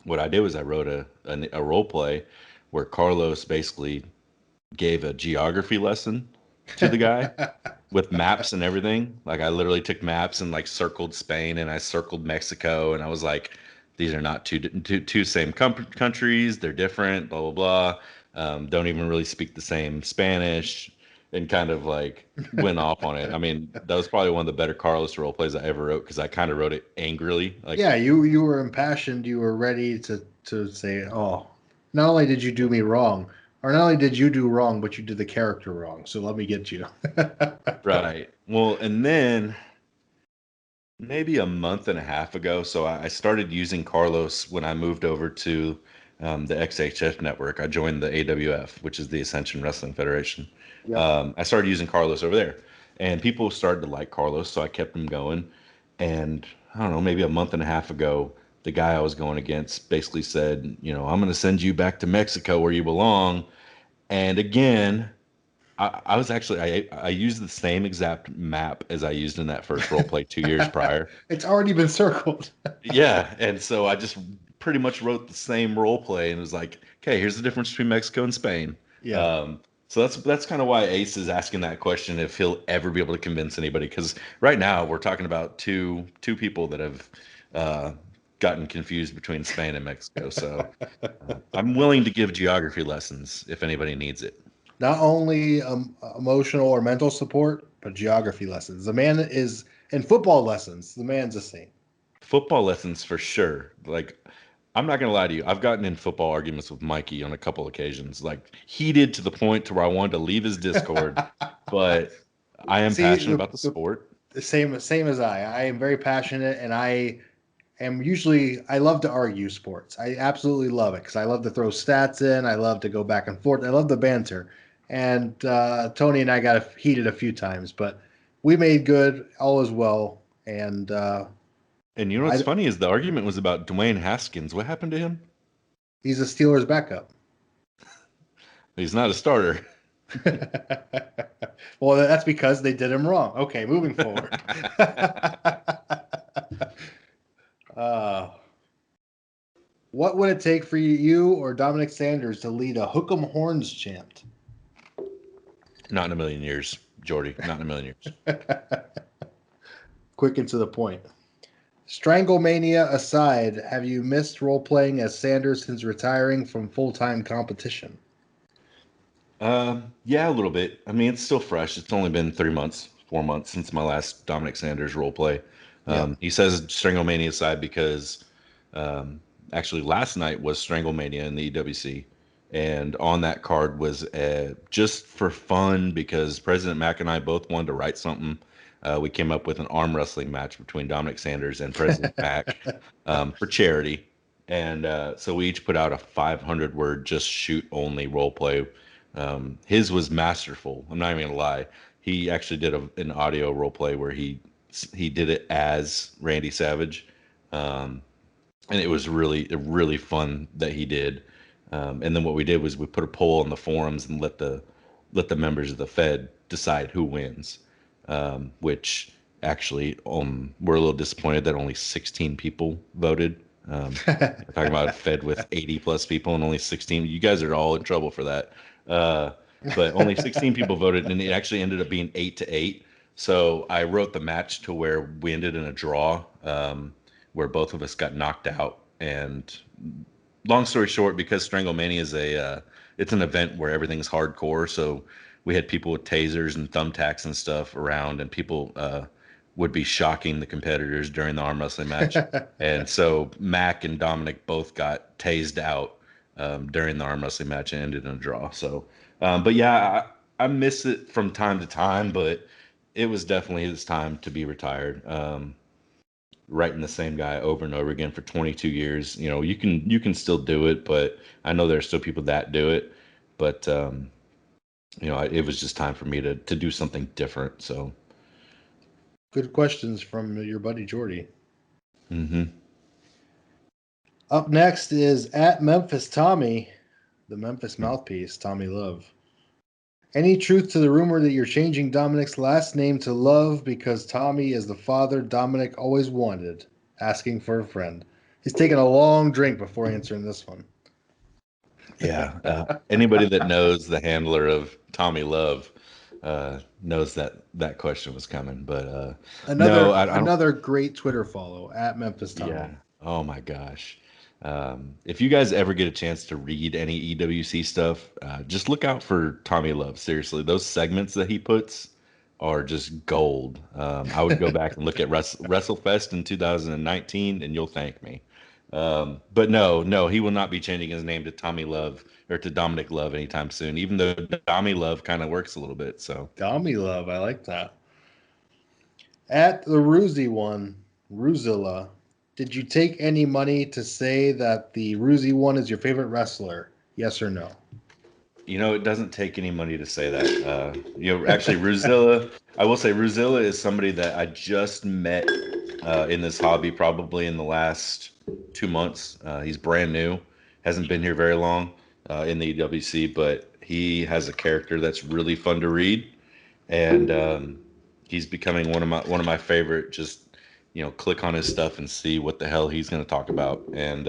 what I did was I wrote a role play where Carlos basically gave a geography lesson to the guy with maps and everything. Like I literally took maps and like circled Spain and I circled Mexico and I was like, these are not two same countries. They're different. Blah blah blah. Don't even really speak the same Spanish. And kind of like went off on it. I mean, that was probably one of the better Carlos role plays I ever wrote because I kind of wrote it angrily. Like, Yeah, you were impassioned. You were ready to say, "Oh, not only did you do me wrong, or not only did you do wrong, but you did the character wrong. So let me get you." right. Well, and then maybe a month and a half ago. So I started using Carlos when I moved over to the XHF network. I joined the AWF, which is the Ascension Wrestling Federation. Yep. I started using Carlos over there, and people started to like Carlos, so I kept him going. And I don't know, maybe a month and a half ago, the guy I was going against basically said, I'm going to send you back to Mexico where you belong. And again, I was actually I used the same exact map as I used in that first role play 2 years prior. It's already been circled. Yeah, and so I just pretty much wrote the same role play and was like, okay, here's the difference between Mexico and Spain. Yeah. Um, So that's kind of why Ace is asking that question if he'll ever be able to convince anybody. Because right now we're talking about two people that have uh, gotten confused between Spain and Mexico. So I'm willing to give geography lessons if anybody needs it. Not only emotional or mental support, but geography lessons. The man is in football lessons. The man's a saint. Football lessons for sure. Like, I'm not gonna lie to you. I've gotten in football arguments with Mikey on a couple occasions, like heated to the point to where I wanted to leave his Discord. But I am See, passionate about the sport. the same as I. I am very passionate, and I love to argue sports. I absolutely love it because I love to throw stats in. I love to go back and forth. I love the banter. And Tony and I got heated a few times, but we made good. All is well. And And you know what's I funny is the argument was about Dwayne Haskins. What happened to him? he's a Steelers backup. He's not a starter. Well, that's because they did him wrong. Okay, moving forward. uh, what would it take for you or Dominic Sanders to lead a Hook'em Horns chant? Not in a million years, Jordy. Not in a million years. Quick and to the point. Stranglemania aside, have you missed role playing as Sanders since retiring from full time competition? Yeah, a little bit. I mean, it's still fresh. It's only been 3 months, 4 months since my last Dominic Sanders role play. Yeah. He says Stranglemania aside because um, actually last night was Stranglemania in the EWC. And on that card was just for fun because President Mac and I both wanted to write something. We came up with an arm wrestling match between Dominic Sanders and President Mac for charity. And so we each put out a 500 word, just shoot only role play. His was masterful. I'm not even gonna lie. He actually did an audio role play where he did it as Randy Savage, um, and it was really fun that he did. And then what we did was we put a poll on the forums and let the members of the Fed decide who wins. Which actually we're a little disappointed that only 16 people voted. We're talking about a Fed with 80 plus people and only 16. You guys are all in trouble for that. Uh, but only 16 people voted, and it actually ended up being 8-8. So I wrote the match to where we ended in a draw, where both of us got knocked out. And long story short, because Stranglemania is it's an event where everything's hardcore. So we had people with tasers and thumbtacks and stuff around, and people would be shocking the competitors during the arm wrestling match. And so Mac and Dominic both got tased out during the arm wrestling match and ended in a draw. So, but yeah, I miss it from time to time, but it was definitely his time to be retired. Writing the same guy over and over again for 22 years, you can still do it, but I know there's still people that do it. But it was just time for me to do something different. So, Good questions from your buddy Jordy. mm-hmm. Up next is at Memphis Tommy, the Memphis mouthpiece, Tommy Love. Any truth to the rumor that you're changing Dominic's last name to Love because Tommy is the father Dominic always wanted? Asking for a friend. He's taking a long drink before answering this one. Yeah. Anybody that knows the handler of Tommy Love knows that question was coming. But Another no, I don't. another great Twitter follow at Memphis Tommy. Yeah. Oh my gosh. If you guys ever get a chance to read any EWC stuff, just look out for Tommy Love. Seriously, those segments that he puts are just gold. I would go back and look at WrestleFest in 2019, and you'll thank me. But no, he will not be changing his name to Tommy Love or to Dominic Love anytime soon, even though Tommy Love kind of works a little bit. So, Tommy Love, I like that. At the Ruzy one, Ruzilla, did you take any money to say that the Ruzy one is your favorite wrestler? Yes or no? it doesn't take any money to say that. Actually, Ruzilla, I will say Ruzilla is somebody that I just met in this hobby probably in the last 2 months. He's brand new, hasn't been here very long in the EWC, but he has a character that's really fun to read, and he's becoming one of my favorite. Just click on his stuff and see what the hell he's going to talk about, and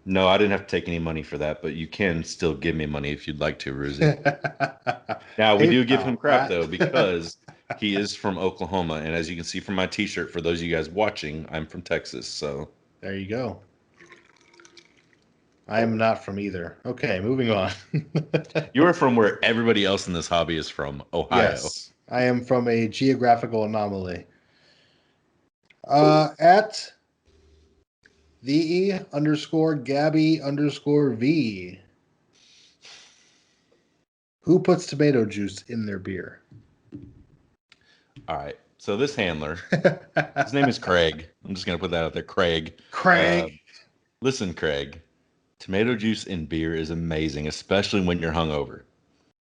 No, I didn't have to take any money for that, but you can still give me money if you'd like to, Ruzi. Now, we do give him PayPal, crap, Pat. though, because he is from Oklahoma. And as you can see from my t shirt, for those of you guys watching, I'm from Texas. So There you go. I am not from either. Okay, moving on. you are from where everybody else in this hobby is from, Ohio. Yes, I am from a geographical anomaly. At the underscore Gabby underscore V. Who puts tomato juice in their beer? All right. So this handler, his name is Craig. I'm just going to put that out there. Craig. Uh, Craig. Listen, Craig, tomato juice in beer is amazing, especially when you're hungover.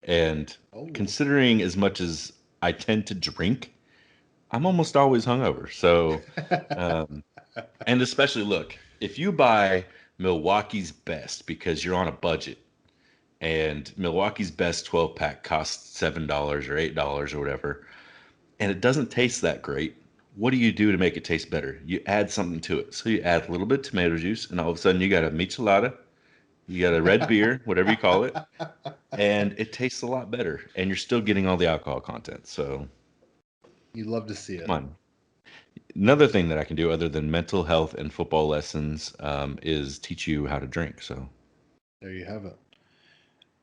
And Oh. considering as much as I tend to drink, I'm almost always hungover. So, um, and especially look, if you buy Milwaukee's Best because you're on a budget, and Milwaukee's Best 12 pack costs $7 or $8 or whatever, and it doesn't taste that great, what do you do to make it taste better? You add something to it. So you add a little bit of tomato juice, and all of a sudden you got a michelada, you got a red beer, whatever you call it, and it tastes a lot better, and you're still getting all the alcohol content. So You love to see come it. on. Another thing that I can do other than mental health and football lessons is teach you how to drink. So There you have it.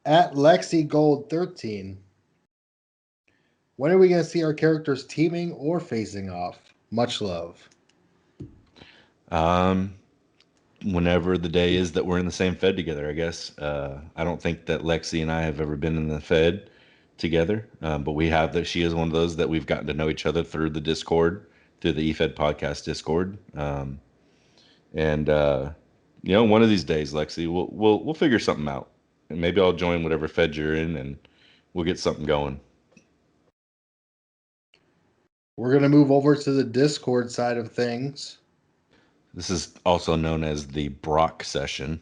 At Lexi Gold 13. When are we going to see our characters teaming or facing off? Much love. um, whenever the day is that we're in the same Fed together, I guess. I don't think that Lexi and I have ever been in the Fed together, but we have that. She is one of those that we've gotten to know each other through the Discord, through the eFed podcast Discord. And one of these days, Lexi, we'll figure something out, and maybe I'll join whatever Fed you're in, and we'll get something going. We're going to move over to the Discord side of things. This is also known as the Brock session.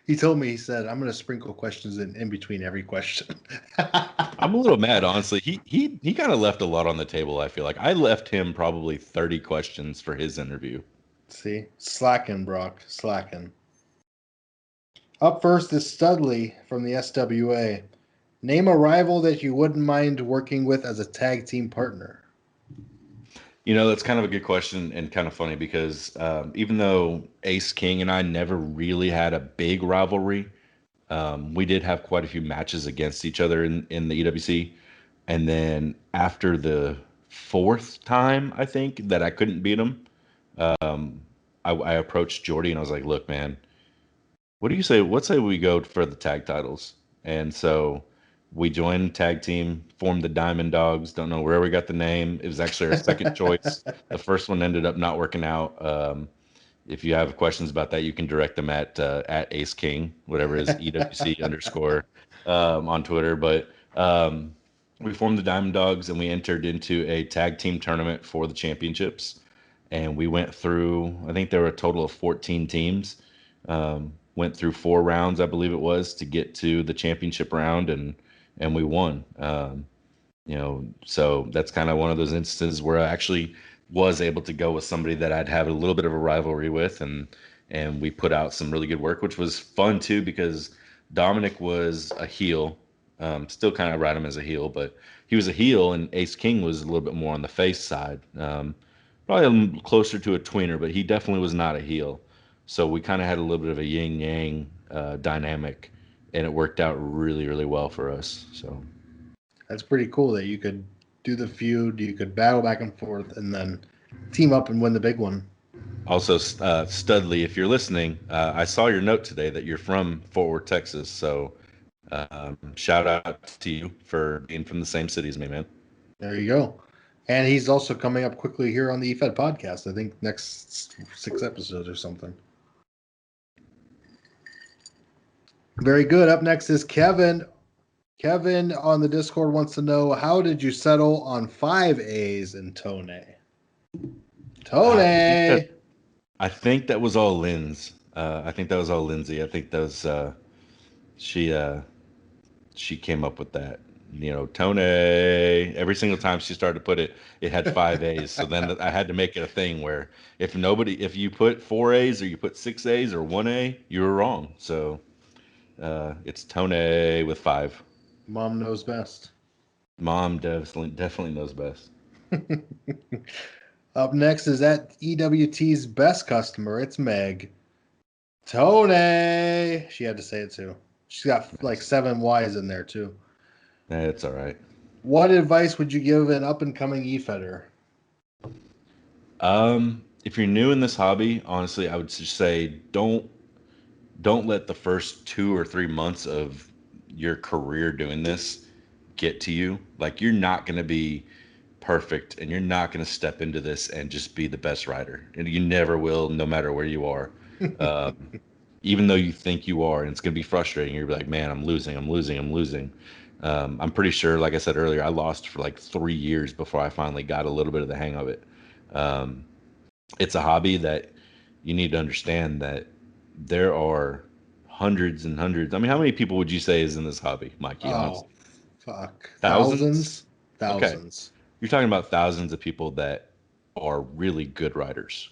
He told me, he said, I'm going to sprinkle questions in between every question. I'm a little mad, honestly. He kind of left a lot on the table, I feel like. I left him probably 30 questions for his interview. See? Slacking, Brock. Slacking. Up first is Studley from the SWA. Name a rival that you wouldn't mind working with as a tag team partner. That's kind of a good question and kind of funny because even though Ace King and I never really had a big rivalry, we did have quite a few matches against each other in the EWC. And then after the fourth time, I think, that I couldn't beat him, I approached Jordy and I was like, look, man, what do you say? What say we go for the tag titles? And so we joined tag team, formed the Diamond Dogs. Don't know where we got the name. It was actually our second choice. The first one ended up not working out. If you have questions about that, you can direct them at Ace King, whatever is EWC underscore on Twitter. But we formed the Diamond Dogs and we entered into a tag team tournament for the championships. And we went through, I think there were a total of 14 teams. Went through 4 rounds, I believe it was, to get to the championship round, and we won. So that's kind of one of those instances where I actually was able to go with somebody that I'd have a little bit of a rivalry with, and we put out some really good work, which was fun too because Dominic was a heel. Still kind of ride him as a heel, but he was a heel, and Ace King was a little bit more on the face side. Probably a little closer to a tweener, but he definitely was not a heel. So we kind of had a little bit of a yin yang dynamic, and it worked out really, really well for us. So That's pretty cool that you could do the feud, you could battle back and forth, and then team up and win the big one. also, Studley, if you're listening, I saw your note today that you're from Fort Worth, Texas. So shout out to you for being from the same city as me, man. There you go. And he's also coming up quickly here on the EFED podcast. I think next 6 episodes or something. Very good. Up next is Kevin. Kevin on the Discord wants to know, how did you settle on 5 A's in Tonaaaaay? Tonaaaaay! I think that was all Lynn's. I think that was all Lindsay. I think that was she came up with that. Tone. Every single time she started to put it, it had 5 A's. So then I had to make it a thing where if you put 4 A's or you put 6 A's or 1 A, you were wrong. So it's Tone with five. Mom knows best. Mom definitely knows best. Up next is at EWT's best customer. It's Meg. Tony. She had to say it too. She's got like Nice. 7 Y's in there too. That's all right. What advice would you give an up and coming e-fedder? If you're new in this hobby, honestly, I would just say don't let the first 2 or 3 months of your career doing this get to you. Like you're not going to be perfect and you're not going to step into this and just be the best rider. And you never will, no matter where you are. Um, Even though you think you are, and it's going to be frustrating. You're like, man, I'm losing, I'm losing, I'm losing. I'm pretty sure, like I said earlier, I lost for like 3 years before I finally got a little bit of the hang of it. Um, it's a hobby that you need to understand that there are hundreds and hundreds. I mean, how many people would you say is in this hobby, Mikey? Oh, Honestly, fuck. thousands. Thousands? Okay, Thousands. you're talking about thousands of people that are really good riders.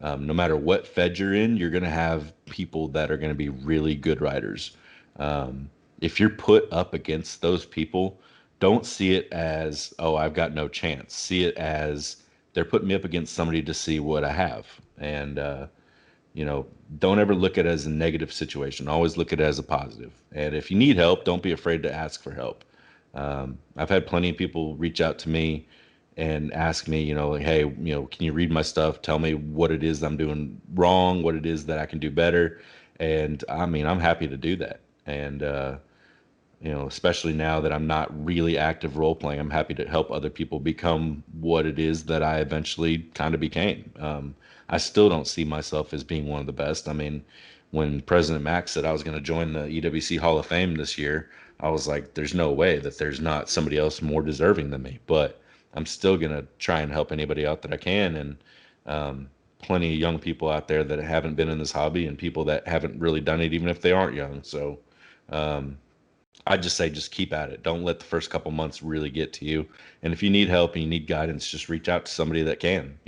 No matter what fed you're in, you're going to have people that are going to be really good riders. Um, if you're put up against those people, don't see it as, oh, I've got no chance. See it as they're putting me up against somebody to see what I have. And, don't ever look at it as a negative situation. Always look at it as a positive. And if you need help, don't be afraid to ask for help. I've had plenty of people reach out to me and ask me, like, hey, can you read my stuff? Tell me what it is I'm doing wrong, what it is that I can do better. And I mean, I'm happy to do that. And, especially now that I'm not really active role playing, I'm happy to help other people become what it is that I eventually kind of became. I still don't see myself as being one of the best. I mean, when President Max said I was going to join the EWC Hall of Fame this year, I was like, there's no way that there's not somebody else more deserving than me. But I'm still going to try and help anybody out that I can. And plenty of young people out there that haven't been in this hobby and people that haven't really done it, even if they aren't young. So, um, I'd just say just keep at it. Don't let the first couple months really get to you. And if you need help and you need guidance, just reach out to somebody that can.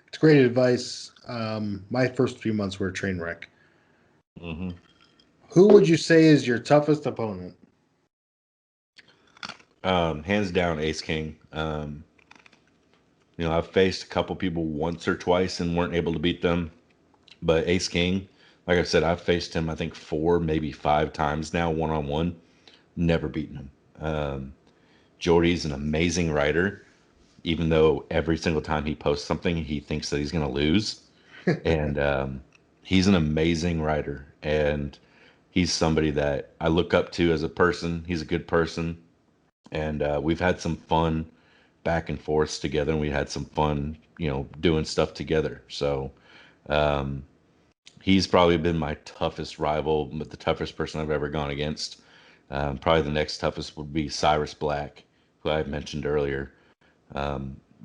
It's great advice. My first few months were a train wreck. hmm Who would you say is your toughest opponent? Hands down, Ace King. I've faced a couple people once or twice and weren't able to beat them. But Ace King, like I said, I've faced him, I think 4, maybe 5 times now, one on one. Never beaten him. Jordy's an amazing writer, even though every single time he posts something, he thinks that he's going to lose. And he's an amazing writer, and he's somebody that I look up to as a person. He's a good person, and we've had some fun back and forths together, and we had some fun, doing stuff together. So um, he's probably been my toughest rival, but the toughest person I've ever gone against. Probably the next toughest would be Cyrus Black, who I mentioned earlier.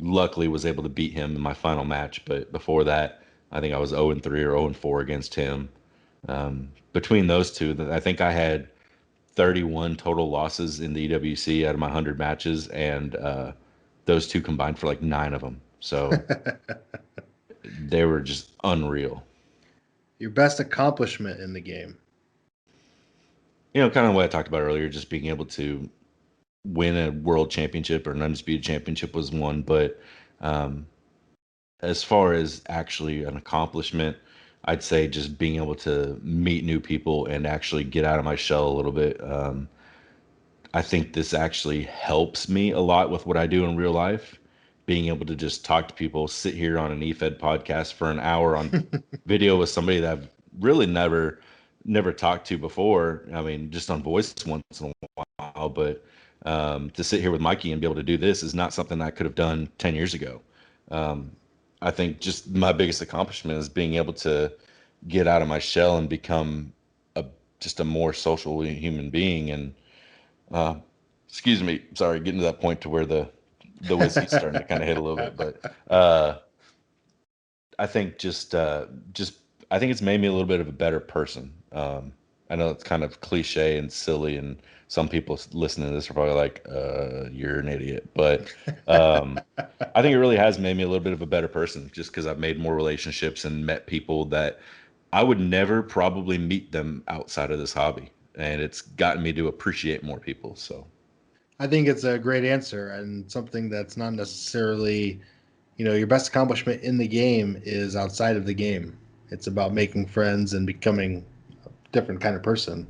Luckily, was able to beat him in my final match, but before that, I think I was 0-3 or 0-4 against him. Between those two, I think I had 31 total losses in the EWC out of my 100 matches, and those two combined for like 9 of them. So they were just unreal. Your best accomplishment in the game. Kind of what I talked about earlier, just being able to win a world championship or an undisputed championship was one, but um, as far as actually an accomplishment, I'd say just being able to meet new people and actually get out of my shell a little bit. I think this actually helps me a lot with what I do in real life. Being able to just talk to people, sit here on an EFED podcast for an hour on video with somebody that I've really never talked to before. I mean, just on voice once in a while, but to sit here with Mikey and be able to do this is not something I could have done 10 years ago. Um, I think just my biggest accomplishment is being able to get out of my shell and become a just a more social human being. And uh, excuse me, sorry, getting to that point to where the whiskey's starting to kind of hit a little bit, but I think just I think it's made me a little bit of a better person. I know it's kind of cliche and silly, and some people listening to this are probably like, you're an idiot. But I think it really has made me a little bit of a better person just because I've made more relationships and met people that I would never probably meet them outside of this hobby. And it's gotten me to appreciate more people. So, I think it's a great answer and something that's not necessarily, your best accomplishment in the game is outside of the game. It's about making friends and becoming a different kind of person,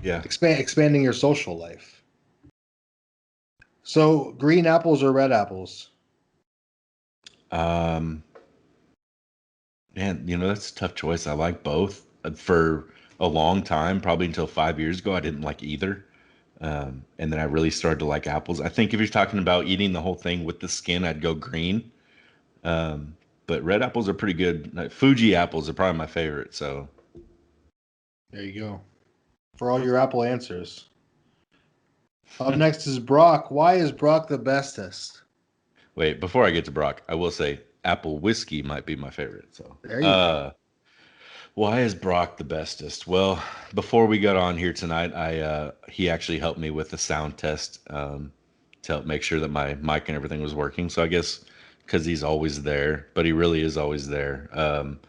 yeah. expanding your social life. So, green apples or red apples? Um, Man, that's a tough choice. I like both. For a long time, probably until 5 years ago, I didn't like either. And then I really started to like apples. I think if you're talking about eating the whole thing with the skin, I'd go green. Um, but red apples are pretty good. Like, Fuji apples are probably my favorite. So There you go. For all your apple answers. Up next is Brock. Why is Brock the bestest? wait, before I get to Brock, I will say apple whiskey might be my favorite. So, There you go. why is Brock the bestest? Well, before we got on here tonight, he actually helped me with the sound test to help make sure that my mic and everything was working. So I guess because he's always there, but he really is always there. I'm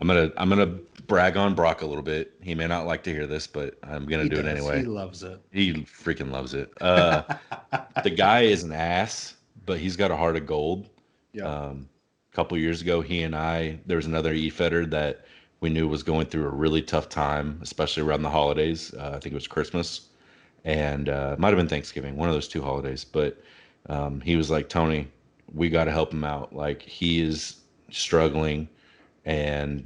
gonna brag on Brock a little bit. He may not like to hear this, but I'm gonna He do it does. He anyway. loves it. He freaking loves it. The guy is an ass, but he's got a heart of gold. Yep. A couple years ago, there was another e-fetter that we knew was going through a really tough time, especially around the holidays. I think it was Christmas, and it might have been Thanksgiving, one of those two holidays. But he was like, Tony, we got to help him out. Like, he is struggling and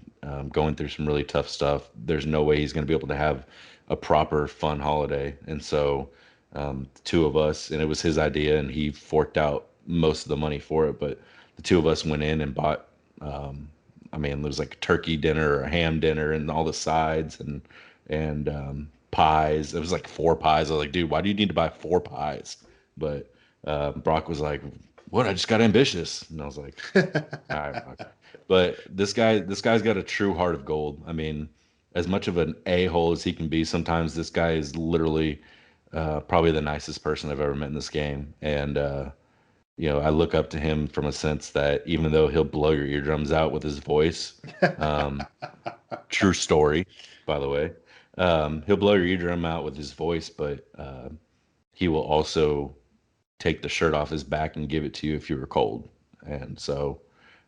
going through some really tough stuff. There's no way he's going to be able to have a proper fun holiday. And so the two of us, and it was his idea, and he forked out most of the money for it. But the two of us went in and bought, I mean, it was like a turkey dinner or a ham dinner and all the sides and pies. It was like four pies. I was like, dude, why do you need to buy four pies? But Brock was like, what? I just got ambitious. And I was like, all right, Brock. But this guy's got a true heart of gold. I mean, as much of an a-hole as he can be, sometimes this guy is literally probably the nicest person I've ever met in this game. And I look up to him from a sense that even though he'll blow your eardrums out with his voice, um, true story, by the way, he'll blow your eardrum out with his voice, but he will also take the shirt off his back and give it to you if you were cold. And so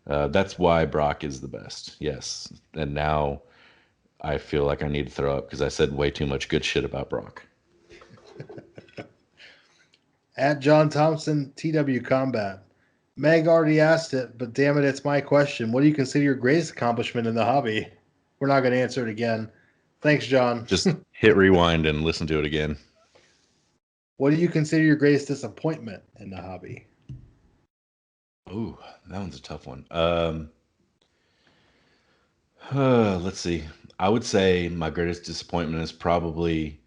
that's why Brock is the best. Yes. And now I feel like I need to throw up because I said way too much good shit about Brock. At John Thompson, TW Combat. Meg already asked it, but damn it, it's my question. What do you consider your greatest accomplishment in the hobby? We're not going to answer it again. Thanks, John. Just hit rewind and listen to it again. What do you consider your greatest disappointment in the hobby? Ooh, that one's a tough one. Let's see. I would say my greatest disappointment is probably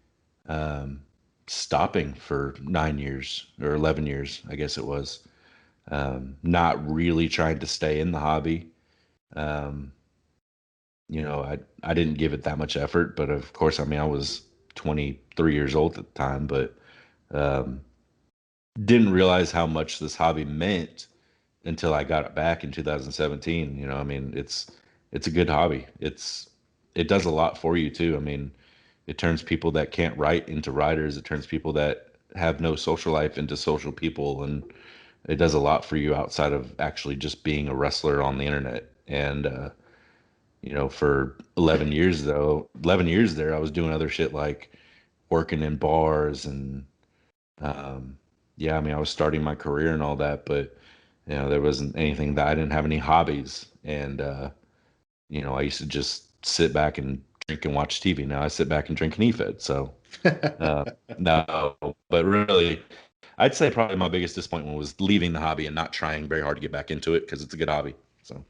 um, stopping for 9 years or 11 years, I guess it was. Not really trying to stay in the hobby. Um, I didn't give it that much effort, but of course, I mean, I was 23 years old at the time, but um, didn't realize how much this hobby meant until I got it back in 2017. I mean, it's a good hobby. It does a lot for you too. I mean, it turns people that can't write into writers. It turns people that have no social life into social people, and it does a lot for you outside of actually just being a wrestler on the internet. And for 11 years there, I was doing other shit like working in bars and um, yeah, I mean, I was starting my career and all that, but there wasn't anything that I didn't have any hobbies. And I used to just sit back and drink and watch TV. Now I sit back and drink and eat. So uh, no, but really, I'd say probably my biggest disappointment was leaving the hobby and not trying very hard to get back into it because it's a good hobby. So,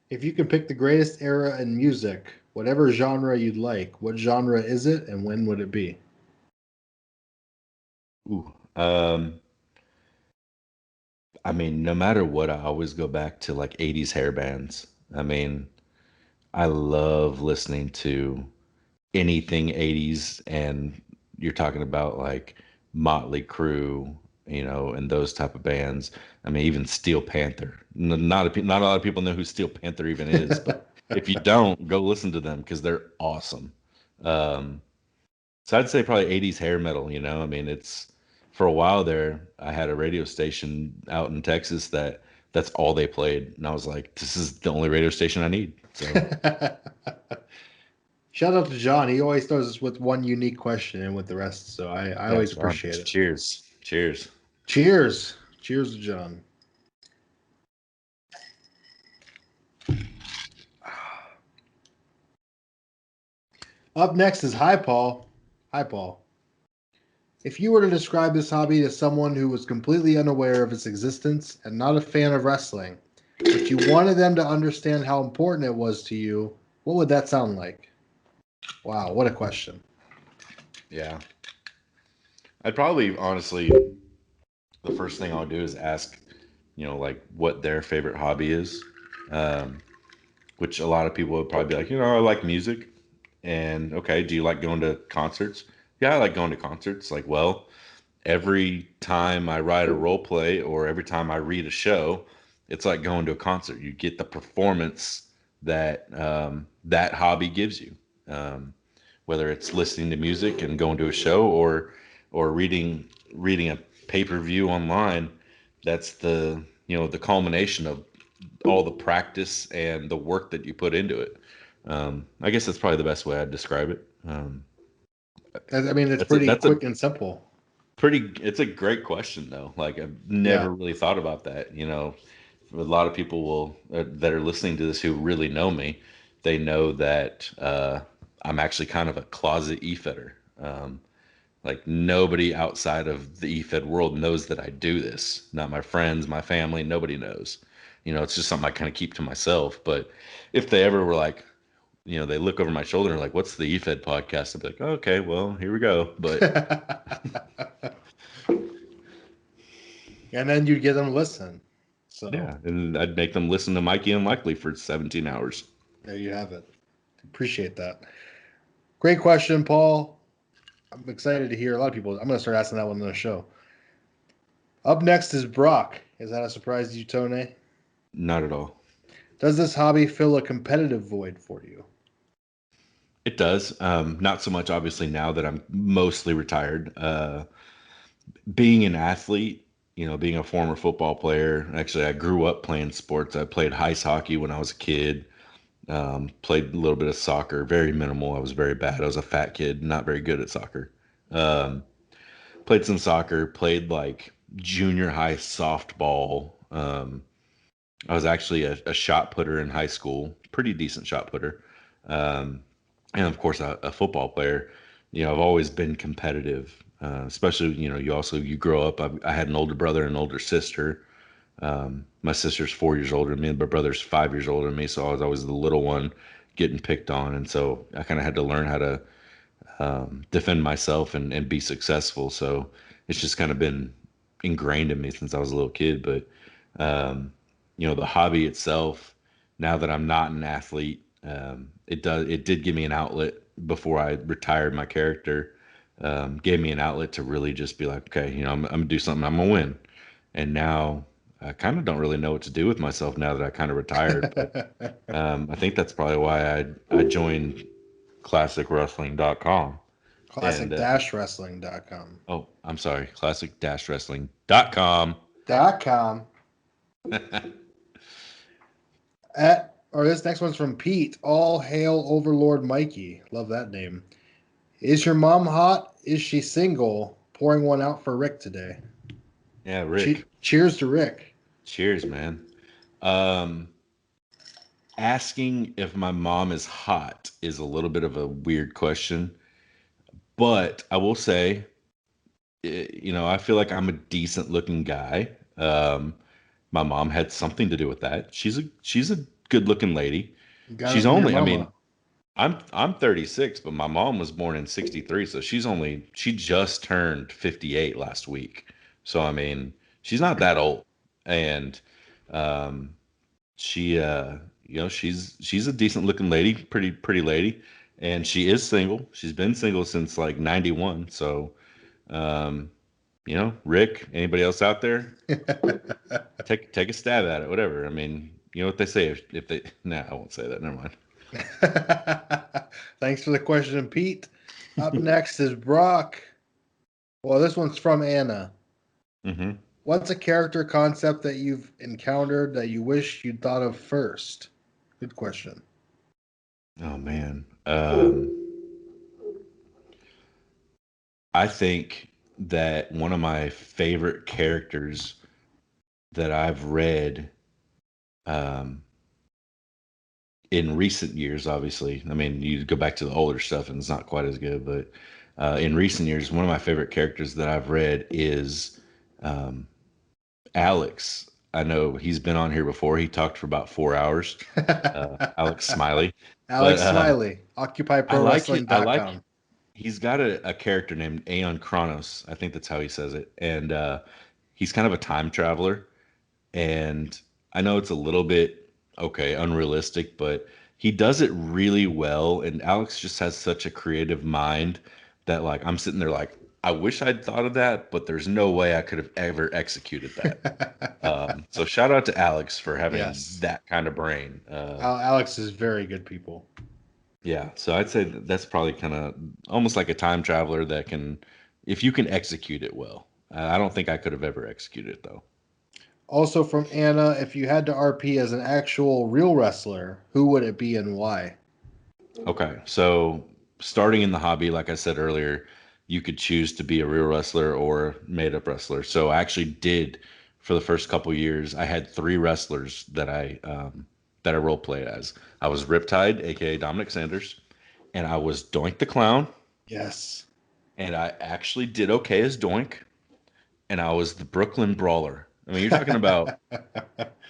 If you could pick the greatest era in music, whatever genre you'd like, what genre is it and when would it be? ooh, I mean, no matter what, I always go back to like 80s hair bands. I mean, I love listening to anything 80s, and you're talking about like Motley Crue, and those type of bands. I mean, even Steel Panther. Not a lot of people know who Steel Panther even is, but if you don't, go listen to them because they're awesome. Um, so I'd say probably 80s hair metal, I mean, it's for a while there, I had a radio station out in Texas that's all they played. And I was like, this is the only radio station I need. So Shout out to John. He always throws us with one unique question and with the rest. So I yeah, always John, appreciate it. cheers. Cheers. Cheers. Cheers to John. Up next is Hi Paul. Hi Paul. If you were to describe this hobby to someone who was completely unaware of its existence and not a fan of wrestling, but you wanted them to understand how important it was to you, what would that sound like? Wow, what a question. Yeah. I'd probably honestly, the first thing I'll do is ask, like what their favorite hobby is. Um, which a lot of people would probably be like, I like music. And okay, do you like going to concerts? Yeah, I like going to concerts. Like, well, every time I write a role play or every time I read a show, it's like going to a concert. You get the performance that that hobby gives you, um, whether it's listening to music and going to a show or reading a pay per view online. That's the culmination of all the practice and the work that you put into it. I guess that's probably the best way I'd describe it. I mean, it's That's a pretty that's a quick and simple. it's a great question though. Like I've Yeah. never really thought about that. A lot of people that are listening to this who really know me, they know that I'm actually kind of a closet e-fedder. Like nobody outside of the e-fed world knows that I do this. Not my friends, my family, nobody knows. It's just something I kind of keep to myself. But if they ever were like, they look over my shoulder and like, "What's the e-fed podcast?" I'd be like, "Okay, well, here we go." But And then you'd get them to listen. So yeah, and I'd make them listen to Mikey and Likely for 17 hours. there you have it. Appreciate that. Great question, Paul. I'm excited to hear a lot of people. I'm going to start asking that one on the show. Up next is Brock. Is that a surprise to you, Tone? Not at all. Does this hobby fill a competitive void for you? It does. Not so much, obviously, now that I'm mostly retired. Being an athlete, being a former football player, actually, I grew up playing sports. I played ice hockey when I was a kid, played a little bit of soccer, very minimal. I was very bad. I was a fat kid, not very good at soccer. Um, Played some soccer, played like junior high softball. I was actually a shot putter in high school, pretty decent shot putter. Um, and of course, a football player. I've always been competitive, especially, you grow up. I had an older brother and an older sister. My sister's 4 years older than me, and my brother's 5 years older than me. So I was always the little one getting picked on. And so I kind of had to learn how to defend myself and be successful. So it's just kind of been ingrained in me since I was a little kid. But um, the hobby itself, now that I'm not an athlete, it did give me an outlet before I retired my character. Gave me an outlet to really just be like, okay, I'm gonna do something, I'm gonna win. And now I kind of don't really know what to do with myself now that I kind of retired. But I think that's probably why I joined classicwrestling.com. And Classic-wrestling.com. oh, I'm sorry, classic-wrestling.com. .com. This next one's from Pete. All hail Overlord Mikey. Love that name. Is your mom hot? Is she single? Pouring one out for Rick today. Yeah, Rick. Cheers to Rick. Cheers, man. Um, Asking if my mom is hot is a little bit of a weird question, but I will say, I feel like I'm a decent looking guy. My mom had something to do with that. She's a good looking lady. You got it She's from your only, I mean, mama. I'm 36, but my mom was born in 63, so she just turned 58 last week. So I mean, she's not that old. And um she she's a decent looking lady, pretty lady. and she is single. She's been single since like 91. So, um, Rick, anybody else out there, take a stab at it, whatever. I mean, you know what they say if they, nah, I won't say that. Never mind. Thanks for the question, Pete. Up next is Brock. Well, this one's from Anna. Hmm. What's a character concept that you've encountered that you wish you'd thought of first? Good question. Oh man. I think that one of my favorite characters that I've read um, in recent years, obviously, I mean, you go back to the older stuff and it's not quite as good, but in recent years, one of my favorite characters that I've read is um, Alex. I know he's been on here before. He talked for about 4 hours. Alex Smiley, but Alex Smiley, I like it. I like OccupyProWrestling.com. he's got a character named Aeon Chronos. I think that's how he says it, and he's kind of a time traveler. And I know it's a little bit okay, unrealistic, but he does it really well. And Alex just has such a creative mind that like I'm sitting there like I wish I'd thought of that, but there's no way I could have ever executed that. So shout out to Alex for having Yes. that kind of brain. Alex is very good people. Yeah, so I'd say that's probably kind of almost like a time traveler that can, if you can execute it well. I don't think I could have ever executed it though. Also from Anna, if you had to RP as an actual real wrestler, who would it be and why? Okay, so starting in the hobby, like I said earlier, you could choose to be a real wrestler or made up wrestler. So I actually did for the first couple years. I had three wrestlers that I role played as. I was Riptide, aka Dominic Sanders, and I was Doink the Clown, Yes. and I actually did okay as Doink, and I was the Brooklyn Brawler. I mean, you're talking about.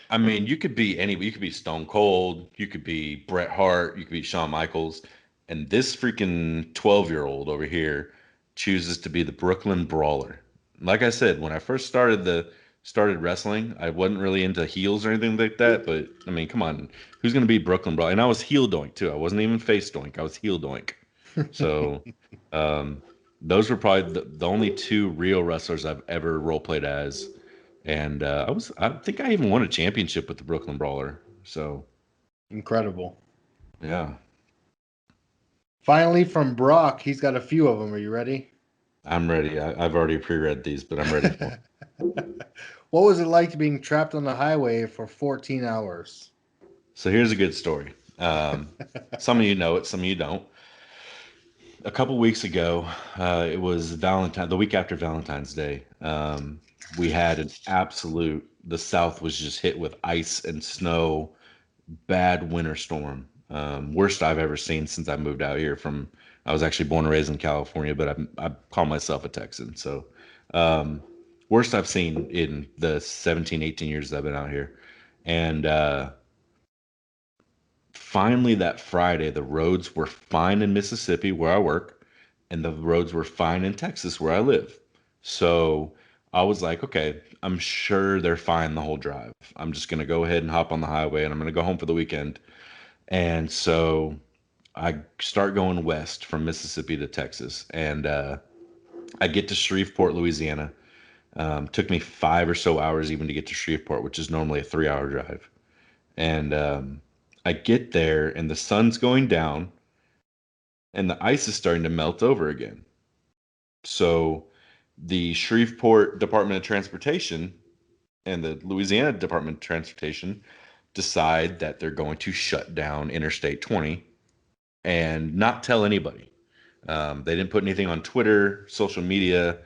I mean, you could be any. You could be Stone Cold. You could be Bret Hart. You could be Shawn Michaels. And this freaking 12-year-old over here chooses to be the Brooklyn Brawler. Like I said, when I first started wrestling, I wasn't really into heels or anything like that. But I mean, come on, who's gonna be Brooklyn Brawler? And I was heel doink too. I wasn't even face doink. I was heel doink. So um, those were probably the only two real wrestlers I've ever role played as, and I think I even won a championship with the Brooklyn Brawler. So Incredible. yeah, Finally, from Brock, he's got a few of them. Are you ready? I'm ready. I've already pre-read these, but I'm ready for 'em. What was it like being trapped on the highway for 14 hours? So here's a good story. Some of you know it, some of you don't. A couple weeks ago, it was the week after Valentine's Day. We had an absolute. The South was just hit with ice and snow, bad winter storm. Worst I've ever seen since I moved out here from. I was actually born and raised in California, but I call myself a Texan. So, um, worst I've seen in the 17, 18 years I've been out here. And finally, that Friday, the roads were fine in Mississippi where I work, and the roads were fine in Texas where I live. So I was like, okay, I'm sure they're fine the whole drive. I'm just going to go ahead and hop on the highway and I'm going to go home for the weekend. And so I start going west from Mississippi to Texas, and I get to Shreveport, Louisiana. Took me 5 or so hours even to get to Shreveport, which is normally a 3 hour drive. And I get there, and the sun's going down, and the ice is starting to melt over again. So the Shreveport Department of Transportation and the Louisiana Department of Transportation decide that they're going to shut down Interstate 20 and not tell anybody. They didn't put anything on Twitter, social media,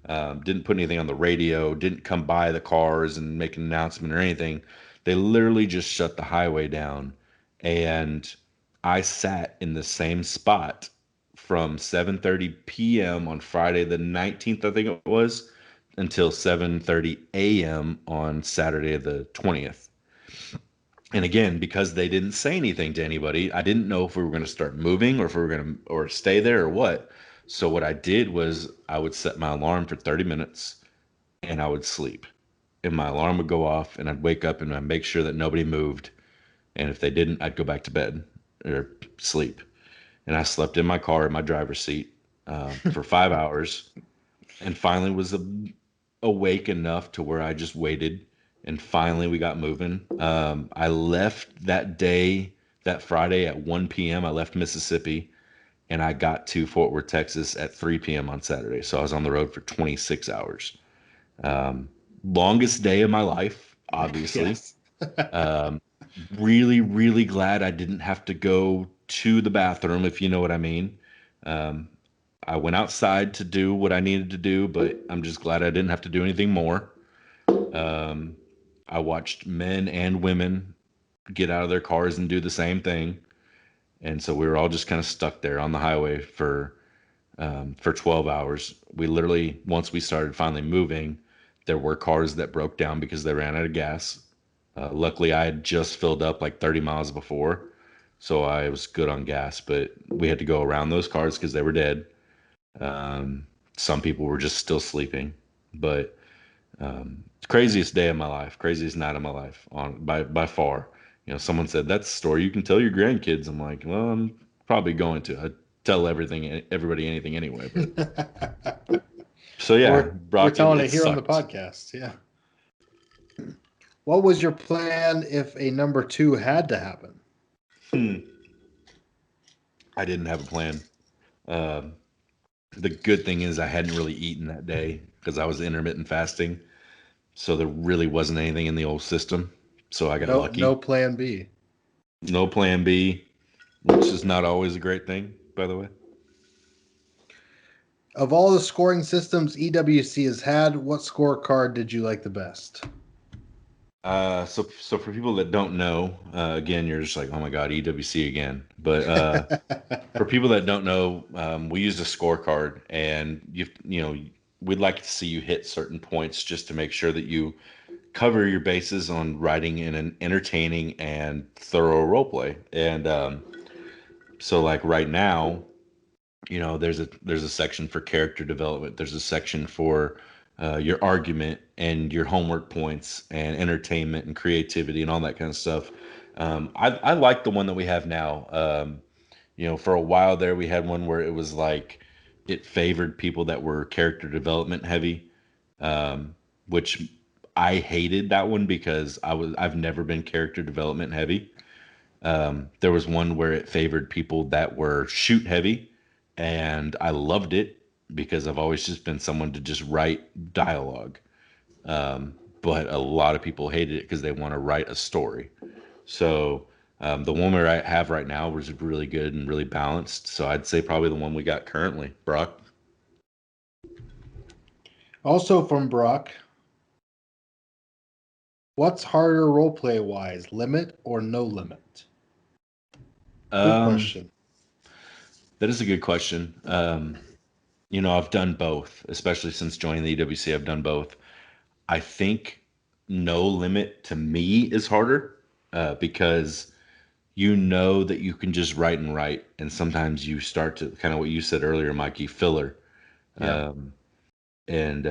didn't put anything on the radio, didn't come by the cars and make an announcement or anything. They literally just shut the highway down. And I sat in the same spot from 7:30 p.m. on Friday the 19th, I think it was, until 7:30 a.m. on Saturday the 20th. And again, because they didn't say anything to anybody, I didn't know if we were going to start moving or if we were going to or stay there or what. So what I did was I would set my alarm for 30 minutes and I would sleep. And my alarm would go off and I'd wake up and I'd make sure that nobody moved. And if they didn't, I'd go back to bed or sleep. and I slept in my car in my driver's seat for 5 hours, and finally was awake enough to where I just waited, and finally we got moving. I left that day, that Friday at 1 p.m. I left Mississippi, and I got to Fort Worth, Texas at 3 p.m. on Saturday. So I was on the road for 26 hours. Um, Longest day of my life, obviously. Yes. Um, Really, really glad I didn't have to go to the bathroom, if you know what I mean. Um, I went outside to do what I needed to do, but I'm just glad I didn't have to do anything more. Um, I watched men and women get out of their cars and do the same thing. And so we were all just kind of stuck there on the highway for 12 hours. We literally, once we started finally moving, there were cars that broke down because they ran out of gas. Luckily, I had just filled up like 30 miles before, so I was good on gas, but we had to go around those cars because they were dead. Um, some people were just still sleeping, but craziest day of my life, craziest night of my life on by far. You know, someone said that's a story you can tell your grandkids. I'm like, well, I'm probably going to. I tell everybody, anything anyway. But so yeah, We're Brock, telling it it here on the sucked. podcast. Yeah. What was your plan if a number two had to happen? Hmm. I didn't have a plan. Um, the good thing is I hadn't really eaten that day because I was intermittent fasting, so there really wasn't anything in the old system. So I got No lucky. plan B. No plan B, which is not always a great thing, by the way. Of all the scoring systems EWC has had, what scorecard did you like the best? So for people that don't know, again, you're just like, oh my God, EWC again. But for people that don't know, we used a scorecard, and we'd like to see you hit certain points just to make sure that you cover your bases on writing in an entertaining and thorough role play. And so, like right now, there's a section for character development. There's a section for your argument and your homework points and entertainment and creativity and all that kind of stuff. I like the one that we have now. For a while there, we had one where it was like it favored people that were character development heavy, which I hated that one because I've never been character development heavy. There was one where it favored people that were shoot heavy, and I loved it because I've always just been someone to just write dialogue. But a lot of people hated it because they want to write a story. So the one we have right now was really good and really balanced. So I'd say probably the one we got currently, Brock. Also from Brock, what's harder roleplay wise, limit or no limit? Good Um, question. that is a good question. I've done both, especially since joining the EWC. I've done both. I think no limit to me is harder because you know that you can just write and write, and sometimes you start to kind of what you said earlier, Mikey, filler. Yeah. Um, and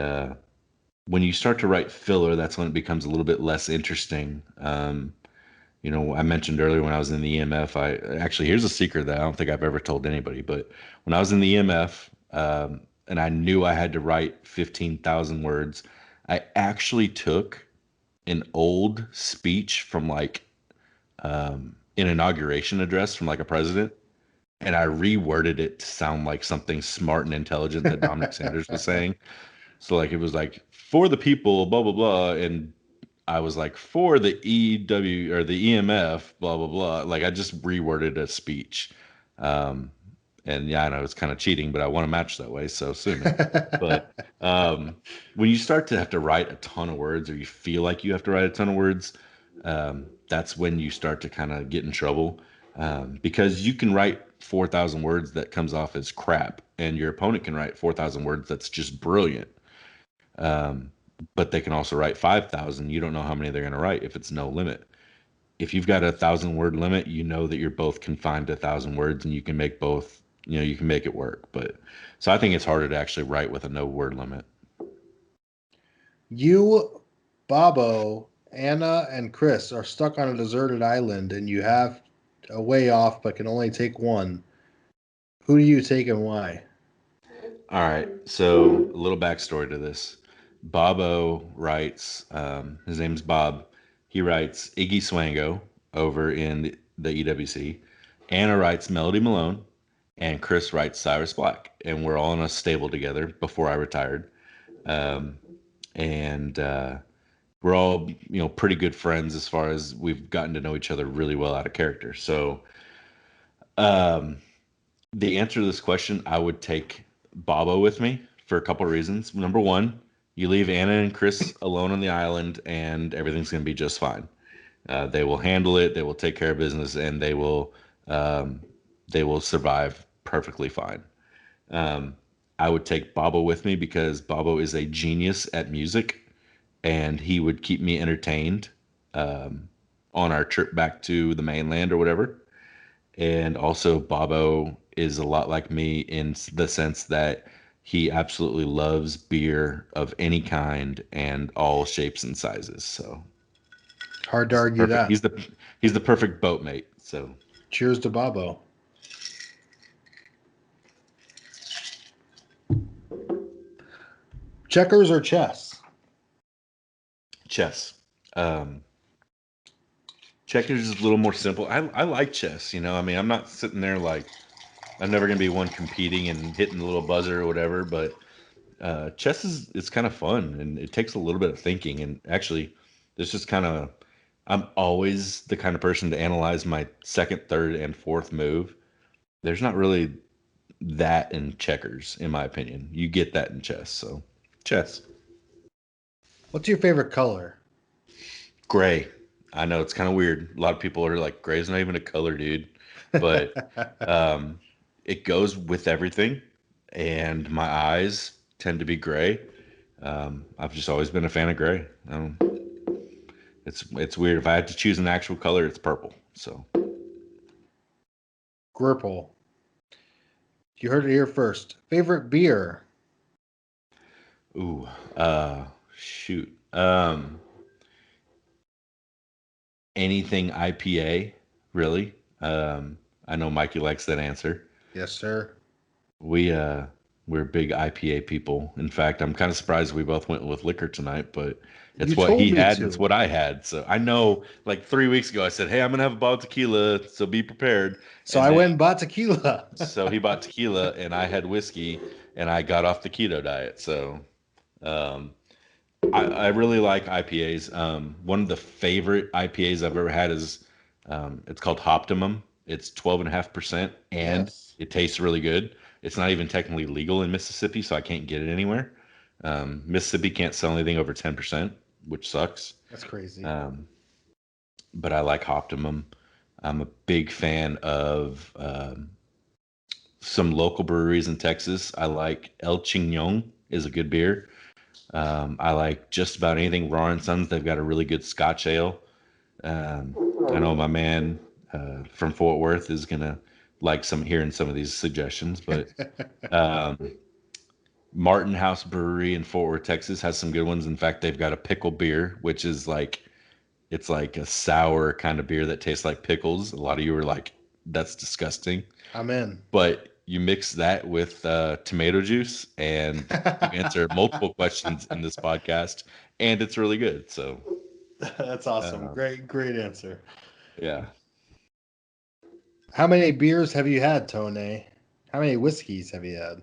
when you start to write filler, that's when it becomes a little bit less interesting. I mentioned earlier when I was in the EMF, I actually, here's a secret that I don't think I've ever told anybody, but when I was in the EMF, and I knew I had to write 15,000 words, I actually took an old speech from like an inauguration address from like a president, and I reworded it to sound like something smart and intelligent that Dominic Sanders was saying. So like it was like for the people, blah blah blah, and I was like for the EW or the EMF, blah blah blah. Like I just reworded a speech, um, and yeah, I know it's kind of cheating, but I want to match that way, so sue me. But um, when you start to have to write a ton of words, or you feel like you have to write a ton of words, that's when you start to kind of get in trouble, because you can write 4,000 words that comes off as crap, and your opponent can write 4,000 words that's just brilliant. Um, but they can also write 5,000. You don't know how many they're going to write if it's no limit. If you've got 1,000 word limit, you know that you're both confined to 1,000 words, and you can make both. You can make it work. But so I think it's harder to actually write with a no word limit. You, Bobo, Anna, and Chris are stuck on a deserted island, and you have a way off but can only take one. Who do you take and why? All right. So a little backstory to this. Bobo writes, his name's Bob. He writes Iggy Swango over in the EWC. Anna writes Melody Malone, and Chris writes Cyrus Black. And we're all in a stable together before I retired. Um, and we're all, pretty good friends as far as we've gotten to know each other really well out of character. So, um, the answer to this question, I would take Bobo with me for a couple of reasons. Number one, you leave Anna and Chris alone on the island, and everything's going to be just fine. They will handle it. They will take care of business, and um, they will survive perfectly fine. Um, I would take Bobo with me because Bobo is a genius at music, and he would keep me entertained um, on our trip back to the mainland or whatever. And also, Bobo is a lot like me in the sense that he absolutely loves beer of any kind and all shapes and sizes. So Hard to he's the argue perfect. that. He's the perfect boat mate. So Cheers to Bobo. Checkers or chess? chess. Um, Checkers is a little more simple. I like chess. I mean, I'm not sitting there like I'm never gonna be one competing and hitting the little buzzer or whatever. But chess is it's kind of fun and it takes a little bit of thinking. And actually, there's just kind of I'm always the kind of person to analyze my second, third, and fourth move. There's not really that in checkers, in my opinion. You get that in chess. So chess, What's your favorite color? gray. I know it's kind of weird. A lot of people are like, gray's not even a color, dude. But um, it goes with everything. And my eyes tend to be gray. I've just always been a fan of gray. It's weird. If I had to choose an actual color, it's purple. So, Gripple. You heard it here first. Favorite beer? ooh, shoot. Anything IPA, really. I know Mikey likes that answer. Yes, sir. We we're big IPA people. In fact, I'm kind of surprised we both went with liquor tonight, but You it's what told he me had and it's to. what I had. So I know like 3 weeks ago I said, "Hey, I'm gonna have a bottle of tequila, so be prepared." So And I then went and bought tequila. so he bought tequila and I had whiskey and I got off the keto diet. So um I really like IPAs. One of the favorite IPAs I've ever had is it's called Hoptimum. It's 12.5%, and Yes. it tastes really good. It's not even technically legal in Mississippi, so I can't get it anywhere. Mississippi can't sell anything over 10%, which sucks. That's crazy. Um, but I like Hoptimum. I'm a big fan of some local breweries in Texas. I like El Chignon is a good beer. I like just about anything Raw and Sons. They've got a really good Scotch ale. Um, I know my man from Fort Worth is gonna like some hearing some of these suggestions, but um, Martin House Brewery in Fort Worth, Texas, has some good ones. In fact, they've got a pickle beer, which is like it's like a sour kind of beer that tastes like pickles. A lot of you were like, "That's disgusting," I'm in. but you mix that with tomato juice and you answer multiple questions in this podcast and it's really good. So That's awesome. uh, Great answer. yeah. How many beers have you had, Tone? How many whiskeys have you had?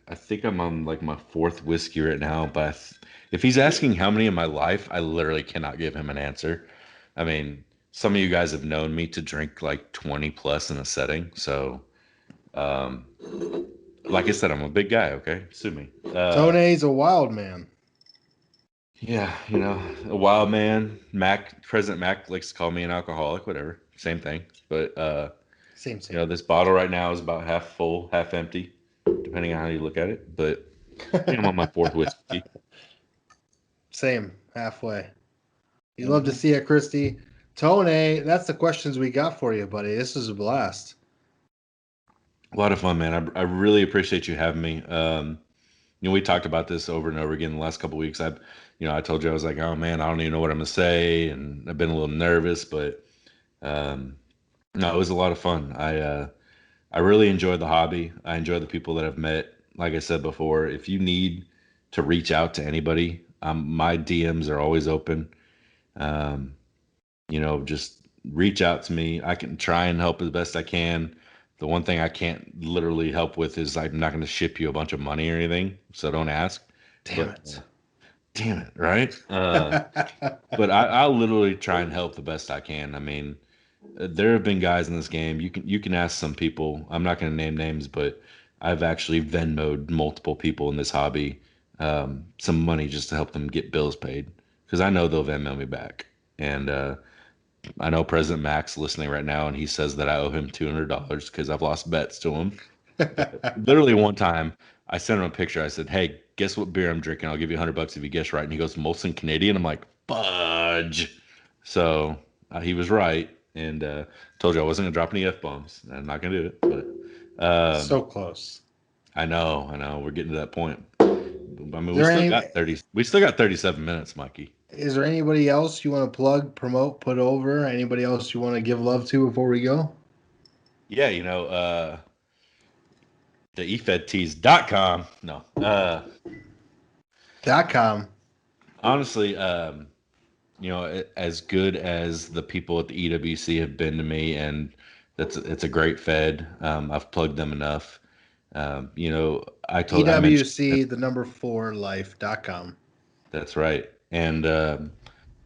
I think I'm on like my fourth whiskey right now, but if he's asking how many in my life, I literally cannot give him an answer. I mean, some of you guys have known me to drink like 20 plus in a setting. So um, like I said, I'm a big guy. Okay, sue me. Tone's a wild man. Yeah, a wild man. President Mac likes to call me an alcoholic, whatever. Same thing. But Same. this bottle right now is about half full, half empty, depending on how you look at it. But I think I'm on my fourth whiskey. Same. Halfway. You love to Mhm. see it, Christy. Tone, that's the questions we got for you, buddy. This is a blast. A lot of fun, man. I really appreciate you having me. We talked about this over and over again the last couple of weeks. I told you I was like, oh man, I don't even know what I'm gonna say, and I've been a little nervous, but um, no, it was a lot of fun. I really enjoy the hobby. I enjoy the people that I've met. Like I said before, if you need to reach out to anybody, my DMs are always open. Um, just reach out to me. I can try and help as best I can. The one thing I can't literally help with is I'm not going to ship you a bunch of money or anything, so don't ask. Damn But it. damn it, right? But I'll literally try and help the best I can. I mean, there have been guys in this game. You can ask some people. I'm not going to name names, but I've actually Venmoed multiple people in this hobby some money just to help them get bills paid because I know they'll Venmo me back. And I know President Max listening right now, and he says that I owe him $200 because I've lost bets to him. But literally one time, I sent him a picture. I said, "Hey, guess what beer I'm drinking? I'll give you $100 if you guess right." And he goes, "Molson Canadian." I'm like, "Fudge!" So he was right, and told you I wasn't gonna drop any f bombs. I'm not gonna do it, but So close. I know. We're getting to that point. I mean, Is there any? We still got 37 minutes, Mikey. Is there anybody else you want to plug, promote, put over? Anybody else you want to give love to before we go? Yeah, the efedtees.com. No, .com. honestly, as good as the people at the EWC have been to me, and it's a great Fed. I've plugged them enough. I mentioned EWC, the number 4 life.com. that's right, and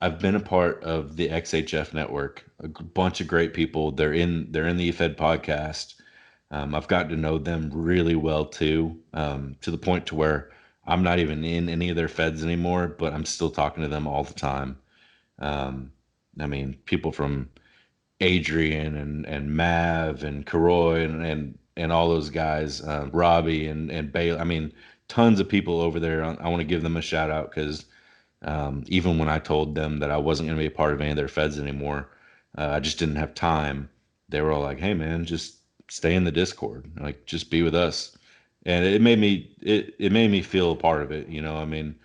I've been a part of the XHF network. Bunch of great people. They're in the EFED podcast. I've gotten to know them really well too, to the point to where I'm not even in any of their feds anymore, but I'm still talking to them all the time. Um, I mean, people from Adrian and Mav and Karoy and all those guys, Robbie and Bailey. I mean, tons of people over there. I want to give them a shout out because even when I told them that I wasn't going to be a part of any of their feds anymore, I just didn't have time. They were all like, "Hey, man, just stay in the Discord. Like, just be with us." And it made me feel a part of it. I mean,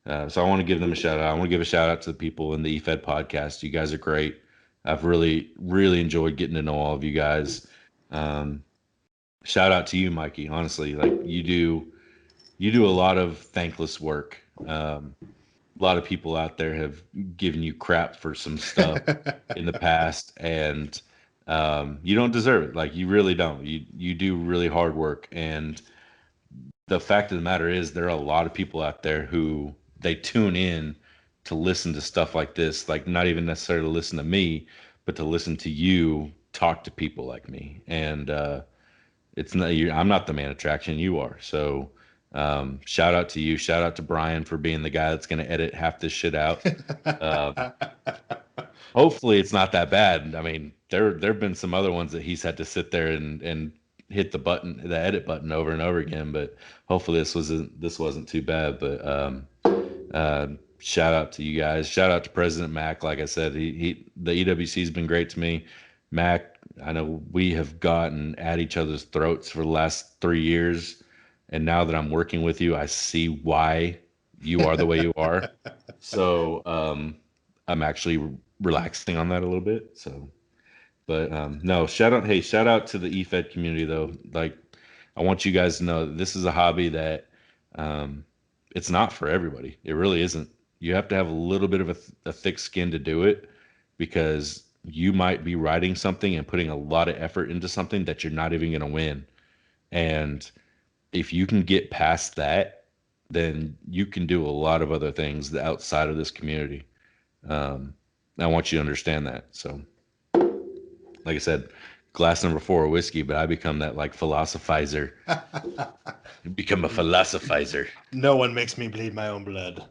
so I want to give them a shout out. I want to give a shout out to the people in the EFED podcast. You guys are great. I've really, really enjoyed getting to know all of you guys. Um, Shout out to you, Mikey. Honestly, like you do a lot of thankless work. A lot of people out there have given you crap for some stuff in the past, and you don't deserve it. Like you really don't. You do really hard work, and the fact of the matter is, there are a lot of people out there who they tune in to listen to stuff like this, like not even necessarily to listen to me, but to listen to you talk to people like me. And it's not you. I'm not the main attraction. You are. So shout out to you. Shout out to Brian for being the guy that's going to edit half this shit out. Uh, Hopefully, it's not that bad. I mean, there've been some other ones that he's had to sit there and hit the edit button over and over again. But hopefully, this wasn't too bad. But shout out to you guys. Shout out to President Mac. Like I said, the EWC's been great to me. Mac, I know we have gotten at each other's throats for the last 3 years, and now that I'm working with you, I see why you are the way you are. So I'm actually relaxing on that a little bit. So, but no, shout out to the EFED community though. Like, I want you guys to know that this is a hobby that um, it's not for everybody. It really isn't. You have to have a little bit of a thick skin to do it because you might be writing something and putting a lot of effort into something that you're not even going to win. And if you can get past that, then you can do a lot of other things outside of this community. Um, I want you to understand that. So, like I said, glass number 4 of whiskey, but I become that like philosophizer. Become a philosophizer. No one makes me bleed my own blood.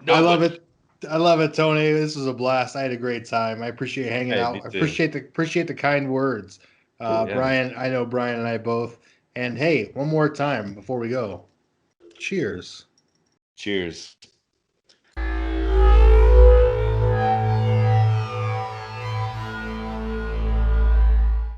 I No, love but it. I love it, Tony. This was a blast. I had a great time. I appreciate hanging hey, out. me I too. appreciate the kind words, Yeah. Brian. I know Brian and I both. And hey, one more time before we go. Cheers. Cheers.